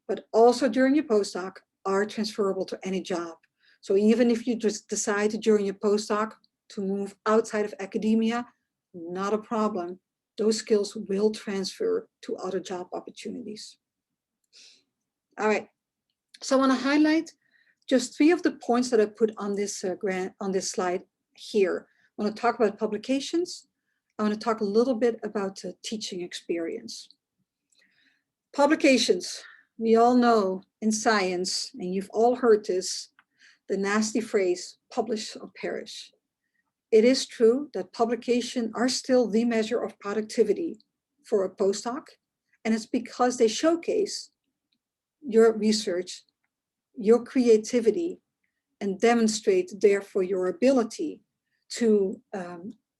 S2: but also during your postdoc, are transferable to any job. So even if you just decide during your postdoc to move outside of academia, not a problem. Those skills will transfer to other job opportunities. All right, so I want to highlight just 3 of the points that I put on this slide here. I want to talk about publications. I want to talk a little bit about teaching experience. Publications, we all know in science, and you've all heard this, the nasty phrase, publish or perish. It is true that publications are still the measure of productivity for a postdoc, and it's because they showcase your research, your creativity, and demonstrate therefore your ability to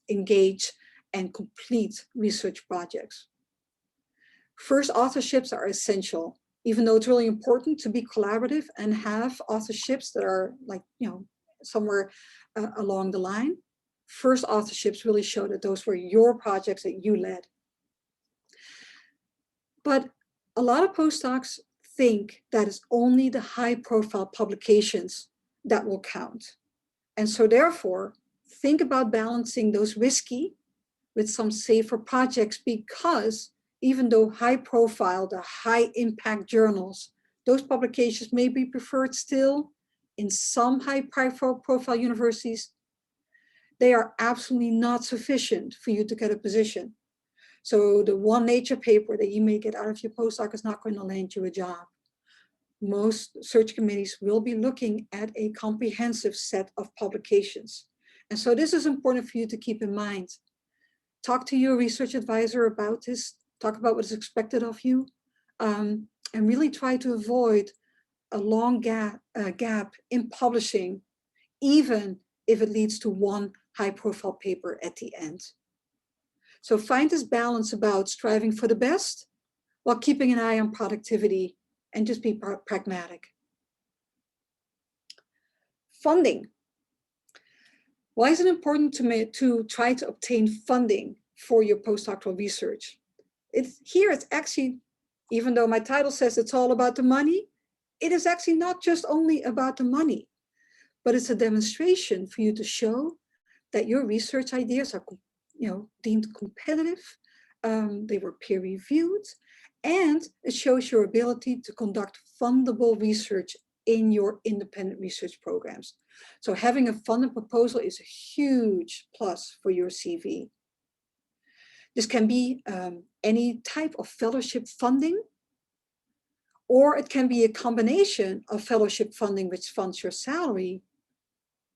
S2: engage and complete research projects. First, authorships are essential, even though it's really important to be collaborative and have authorships that are somewhere along the line. First authorships really show that those were your projects that you led. But a lot of postdocs think that it's only the high-profile publications that will count. And so therefore, think about balancing those risky with some safer projects, because even though high-profile, the high-impact journals, those publications may be preferred still in some high-profile universities, they are absolutely not sufficient for you to get a position. So the one Nature paper that you may get out of your postdoc is not going to land you a job. Most search committees will be looking at a comprehensive set of publications. And so this is important for you to keep in mind. Talk to your research advisor about this, talk about what is expected of you, and really try to avoid a long gap in publishing, even if it leads to one high-profile paper at the end. So find this balance about striving for the best while keeping an eye on productivity, and just be pragmatic. Funding. Why is it important to try to obtain funding for your postdoctoral research? It's actually, even though my title says it's all about the money, it is actually not just only about the money, but it's a demonstration for you to show that your research ideas are, deemed competitive, they were peer-reviewed, and it shows your ability to conduct fundable research in your independent research programs. So having a funded proposal is a huge plus for your CV. This can be any type of fellowship funding, or it can be a combination of fellowship funding which funds your salary,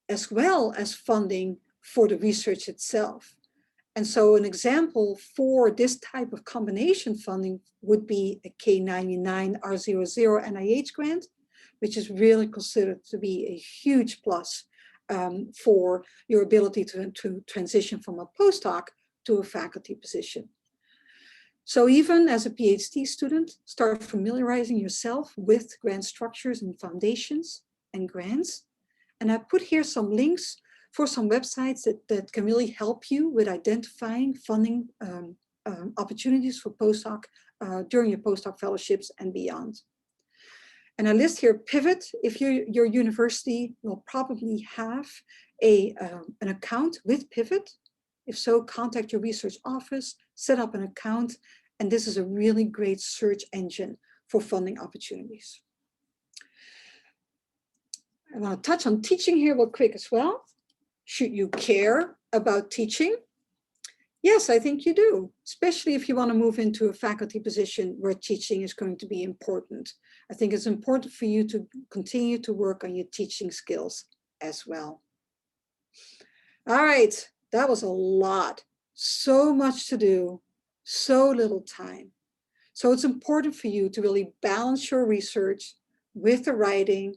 S2: as well as funding for the research itself. And so an example for this type of combination funding would be a K99 R00 NIH grant, which is really considered to be a huge plus for your ability to transition from a postdoc to a faculty position. So even as a PhD student, start familiarizing yourself with grant structures and foundations and grants. And I put here some links for some websites that can really help you with identifying funding opportunities for postdoc during your postdoc fellowships and beyond. And I list here Pivot. If your university will probably have an account with Pivot. If so, contact your research office, set up an account, and this is a really great search engine for funding opportunities. I want to touch on teaching here real quick as well. Should you care about teaching? Yes, I think you do, especially if you want to move into a faculty position where teaching is going to be important. I think it's important for you to continue to work on your teaching skills as well. All right, that was a lot. So much to do, so little time. So it's important for you to really balance your research with the writing,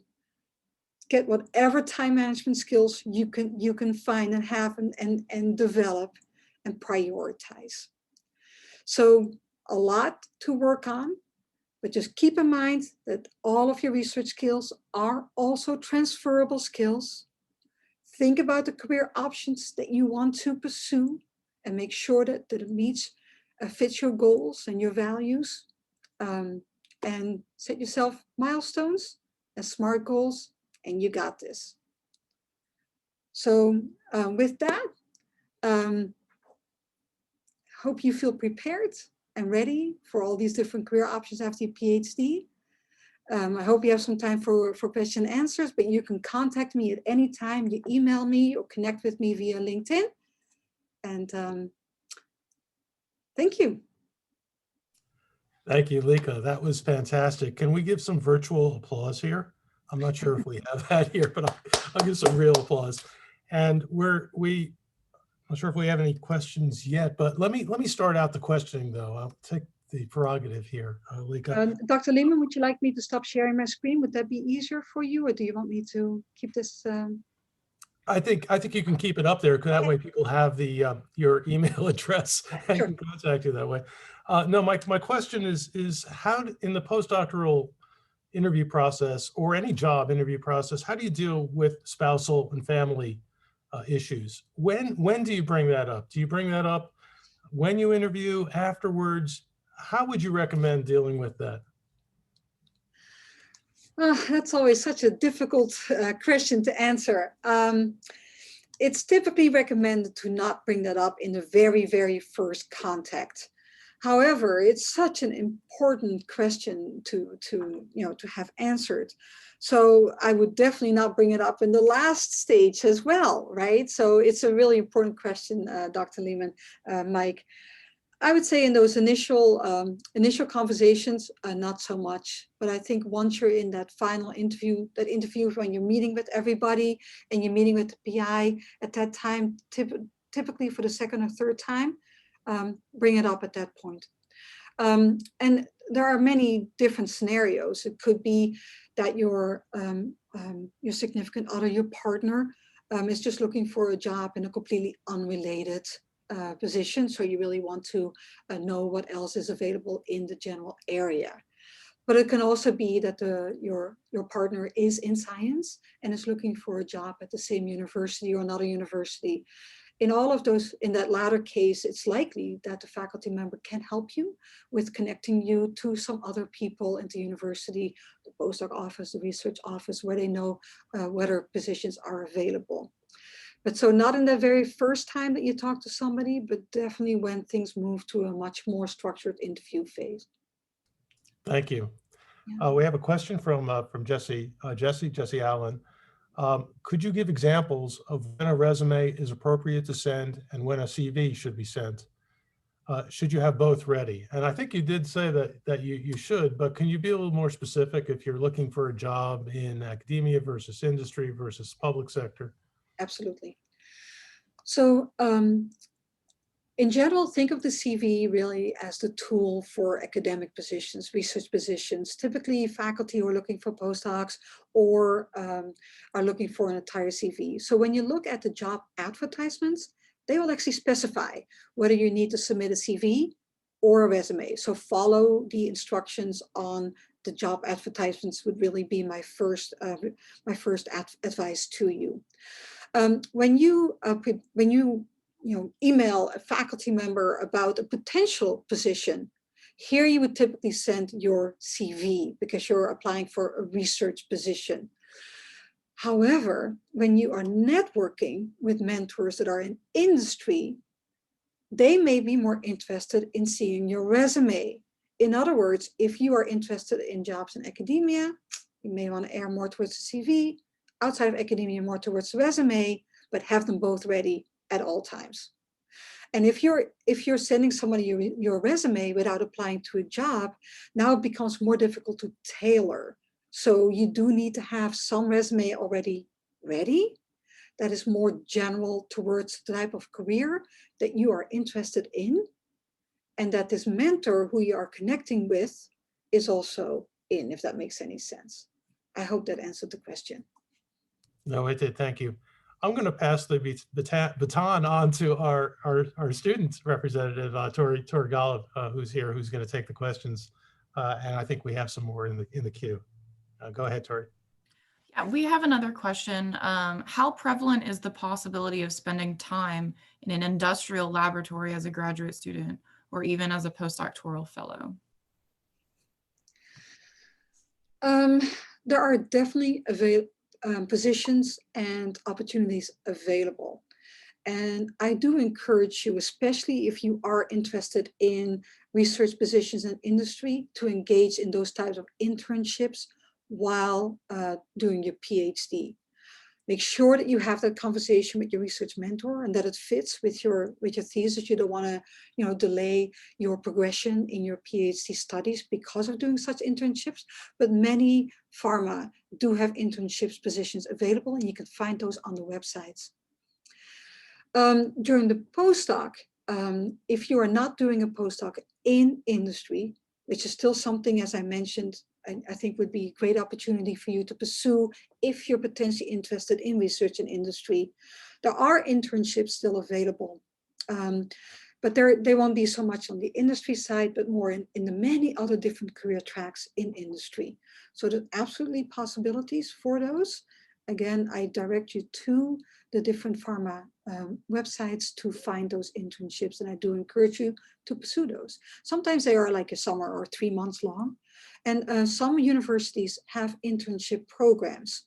S2: get whatever time management skills you can find and have and develop and prioritize. So a lot to work on, but just keep in mind that all of your research skills are also transferable skills. Think about the career options that you want to pursue and make sure that it fits your goals and your values, and set yourself milestones and SMART goals, and you got this. So with that, hope you feel prepared and ready for all these different career options after your PhD. I hope you have some time for question and answers, but you can contact me at any time. You email me or connect with me via LinkedIn. And thank you.
S1: Thank you, Lique. That was fantastic. Can we give some virtual applause here? I'm not sure if we have that here, but I'll give some real applause. And I'm not sure if we have any questions yet, but let me start out the questioning though. I'll take the prerogative here, Lique.
S2: Dr. Lehman, would you like me to stop sharing my screen? Would that be easier for you, or do you want me to keep this?
S1: I think you can keep it up there, because that way people have your email address and
S2: Sure.
S1: can contact you that way. No, my question is how in the postdoctoral interview process or any job interview process, how do you deal with spousal and family issues? When do you bring that up? Do you bring that up when you interview, afterwards? How would you recommend dealing with that?
S2: Oh, that's always such a difficult question to answer. It's typically recommended to not bring that up in the very, very first contact. However, it's such an important question to have answered. So I would definitely not bring it up in the last stage as well, right? So it's a really important question, Dr. Lehman, Mike. I would say in those initial conversations, not so much. But I think once you're in that final interview, that interview when you're meeting with everybody and you're meeting with the PI at that time, typically for the second or third time, bring it up at that point. And there are many different scenarios. It could be that your significant other, your partner, is just looking for a job in a completely unrelated position. So you really want to know what else is available in the general area. But it can also be that your partner is in science and is looking for a job at the same university or another university. In all of those, in that latter case, it's likely that the faculty member can help you with connecting you to some other people in the university, the postdoc office, the research office, where they know whether positions are available. But so not in the very first time that you talk to somebody, but definitely when things move to a much more structured interview phase.
S1: Thank you.
S2: Yeah.
S1: We have a question from Jesse Allen. Could you give examples of when a resume is appropriate to send and when a CV should be sent? Should you have both ready? And I think you did say that you should, but can you be a little more specific if you're looking for a job in academia versus industry versus public sector?
S2: Absolutely. So in general, think of the CV really as the tool for academic positions, research positions. Typically, faculty who are looking for postdocs or are looking for an entire CV. So when you look at the job advertisements, they will actually specify whether you need to submit a CV or a resume. So follow the instructions on the job advertisements would really be my first advice to you. When you email a faculty member about a potential position, here you would typically send your CV because you're applying for a research position. However, when you are networking with mentors that are in industry, they may be more interested in seeing your resume. In other words, if you are interested in jobs in academia, you may want to err more towards the CV, outside of academia, more towards the resume, but have them both ready at all times. And if you're sending somebody your resume without applying to a job, now it becomes more difficult to tailor. So you do need to have some resume already ready that is more general towards the type of career that you are interested in, and that this mentor who you are connecting with is also in, if that makes any sense. I hope that answered the question.
S1: No, it did. Thank you. I'm going to pass the baton on to our student representative, Tori Golub, who's here, who's going to take the questions. And I think we have some more in the queue. Go ahead, Tori.
S3: Yeah, we have another question. How prevalent is the possibility of spending time in an industrial laboratory as a graduate student or even as a postdoctoral fellow?
S2: There are definitely positions and opportunities available. And I do encourage you, especially if you are interested in research positions in industry, to engage in those types of internships while doing your PhD. Make sure that you have that conversation with your research mentor and that it fits with your thesis. You don't want to, delay your progression in your PhD studies because of doing such internships. But many pharma do have internships positions available, and you can find those on the websites. During the postdoc, if you are not doing a postdoc in industry, which is still something, as I mentioned, I think would be a great opportunity for you to pursue if you're potentially interested in research and industry. There are internships still available, but they won't be so much on the industry side, but more in the many other different career tracks in industry. So there's absolutely possibilities for those. Again, I direct you to the different pharma websites to find those internships, and I do encourage you to pursue those. Sometimes they are like a summer or 3 months long, And some universities have internship programs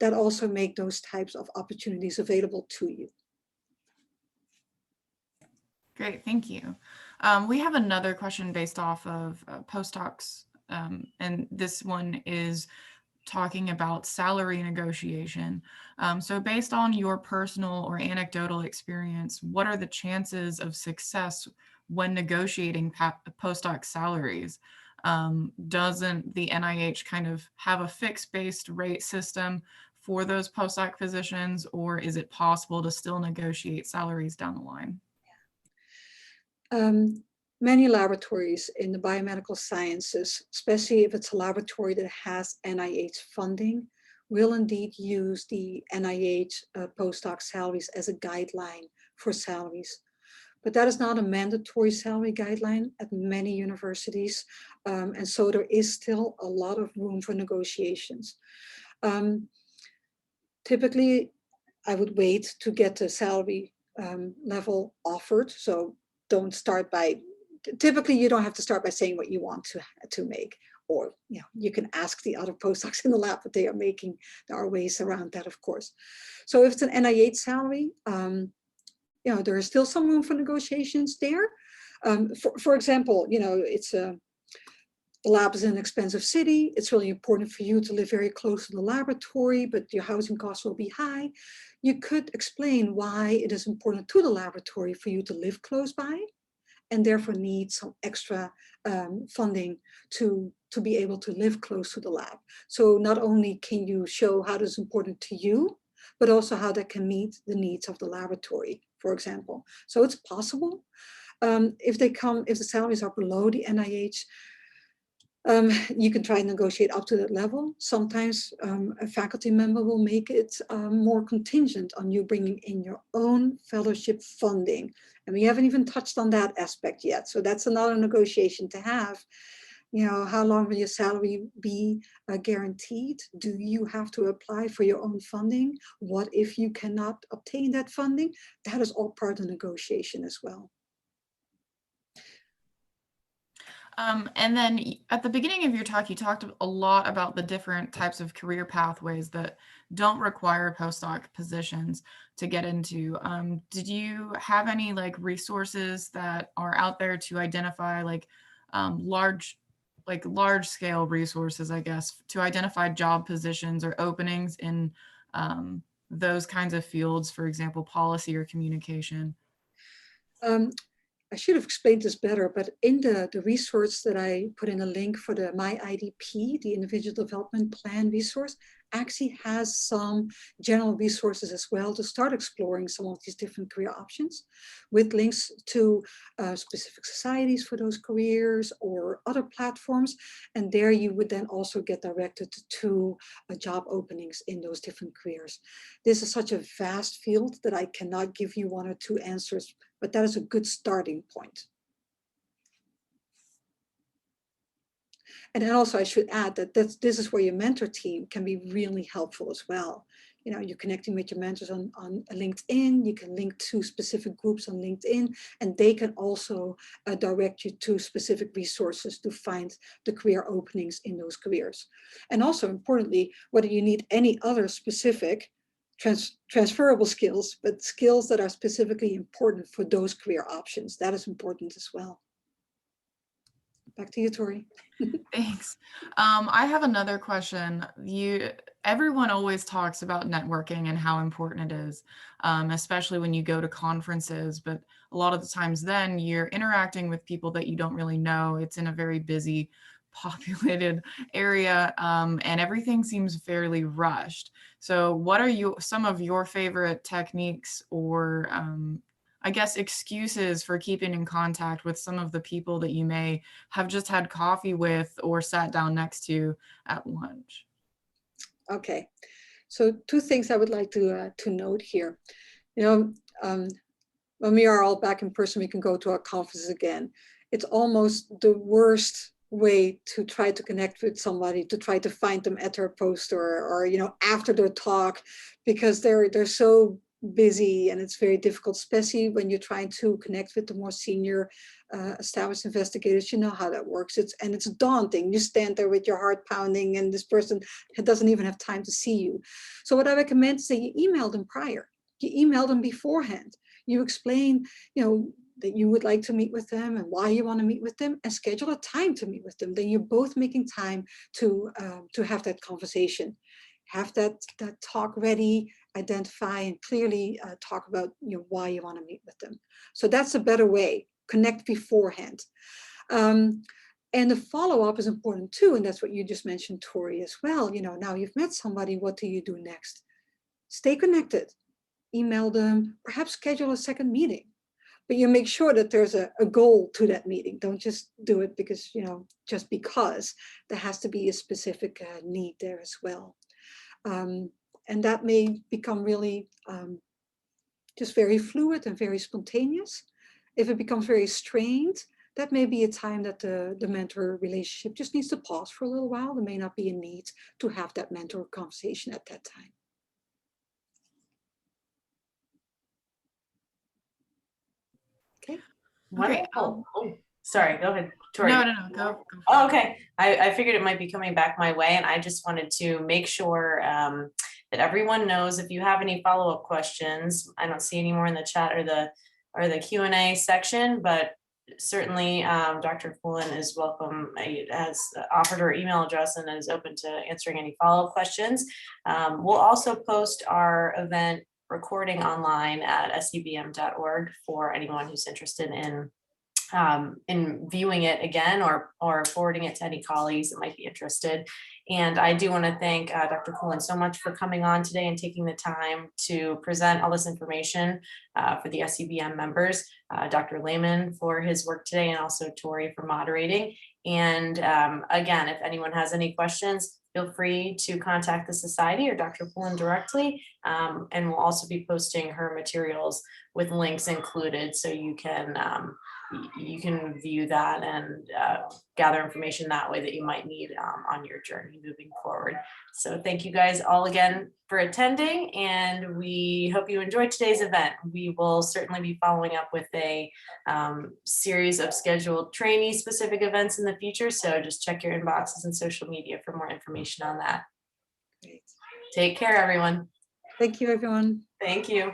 S2: that also make those types of opportunities available to you.
S3: Great, thank you. We have another question based off of postdocs, and this one is talking about salary negotiation. So based on your personal or anecdotal experience, what are the chances of success when negotiating postdoc salaries? Doesn't the NIH kind of have a fixed-based rate system for those postdoc positions, or is it possible to still negotiate salaries down the line?
S2: Many laboratories in the biomedical sciences, especially if it's a laboratory that has NIH funding, will indeed use the NIH postdoc salaries as a guideline for salaries. But that is not a mandatory salary guideline at many universities. And so there is still a lot of room for negotiations. Typically, I would wait to get the salary level offered. So don't start by, typically you don't have to start by saying what you want to make, or you can ask the other postdocs in the lab what they are making. There are ways around that, of course. So if it's an NIH salary, there is still some room for negotiations there. For example, it's the lab is in an expensive city. It's really important for you to live very close to the laboratory, but your housing costs will be high. You could explain why it is important to the laboratory for you to live close by, and therefore need some extra funding to be able to live close to the lab. So not only can you show how this is important to you, but also how that can meet the needs of the laboratory, for example. So it's possible. If the salaries are below the NIH, you can try and negotiate up to that level. Sometimes a faculty member will make it more contingent on you bringing in your own fellowship funding. And we haven't even touched on that aspect yet. So that's another negotiation to have. How long will your salary be guaranteed? Do you have to apply for your own funding? What if you cannot obtain that funding? That is all part of the negotiation as well.
S3: And then at the beginning of your talk, you talked a lot about the different types of career pathways that don't require postdoc positions to get into. Did you have any resources that are out there to identify large scale resources, I guess, to identify job positions or openings in those kinds of fields, for example, policy or communication?
S2: I should have explained this better, but in the resource that I put in a link for the My IDP, the Individual Development Plan resource, actually has some general resources as well to start exploring some of these different career options, with links to specific societies for those careers or other platforms. And there you would then also get directed to job openings in those different careers. This is such a vast field that I cannot give you one or two answers, but that is a good starting point. And then also I should add that this is where your mentor team can be really helpful as well. You're connecting with your mentors on LinkedIn. You can link to specific groups on LinkedIn, and they can also direct you to specific resources to find the career openings in those careers. And also importantly, whether you need any other specific transferable skills, but skills that are specifically important for those career options, that is important as well. Back to you, Tori.
S3: Thanks. I have another question. Everyone always talks about networking and how important it is, especially when you go to conferences, but a lot of the times then you're interacting with people that you don't really know. It's in a very busy, populated area, and everything seems fairly rushed. So what are some of your favorite techniques or I guess excuses for keeping in contact with some of the people that you may have just had coffee with or sat down next to at lunch?
S2: Okay, so two things I would like to note here. When we are all back in person, we can go to our conferences again. It's almost the worst way to try to connect with somebody, to try to find them at their poster or after their talk, because they're so busy and it's very difficult, especially when you're trying to connect with the more senior established investigators. You know how that works. It's daunting. You stand there with your heart pounding and this person doesn't even have time to see you. So what I recommend is that you email them prior. You email them beforehand. You explain, that you would like to meet with them and why you want to meet with them, and schedule a time to meet with them. Then you're both making time to have that conversation, have that talk ready, identify and clearly talk about why you want to meet with them. So that's a better way. Connect beforehand. And the follow-up is important too, and that's what you just mentioned, Tori, as well. Now you've met somebody, what do you do next? Stay connected. Email them, perhaps schedule a second meeting. But you make sure that there's a goal to that meeting. Don't just do it because, just because. There has to be a specific need there as well. And that may become really just very fluid and very spontaneous. If it becomes very strained, that may be a time that the mentor relationship just needs to pause for a little while. There may not be a need to have that mentor conversation at that time. Okay.
S4: Wonderful. Oh, sorry, go ahead, Tori.
S3: No, go.
S4: Oh, okay. I figured it might be coming back my way, and I just wanted to make sure that everyone knows if you have any follow-up questions. I don't see any more in the chat or the Q&A section, but certainly Dr. Coolen is welcome, has offered her email address and is open to answering any follow-up questions. We'll also post our event recording online at scbm.org for anyone who's interested in viewing it again or forwarding it to any colleagues that might be interested. And I do want to thank Dr. Coolen so much for coming on today and taking the time to present all this information for the SCBM members, Dr. Lehman for his work today, and also Tori for moderating. And again, if anyone has any questions, feel free to contact the Society or Dr. Coolen directly. And we'll also be posting her materials with links included, so you can view that and gather information that way that you might need on your journey moving forward. So thank you guys all again for attending, and we hope you enjoyed today's event. We will certainly be following up with a series of scheduled trainee specific events in the future. So just check your inboxes and social media for more information on that.
S2: Great.
S4: Take care, everyone.
S2: Thank you, everyone.
S4: Thank you.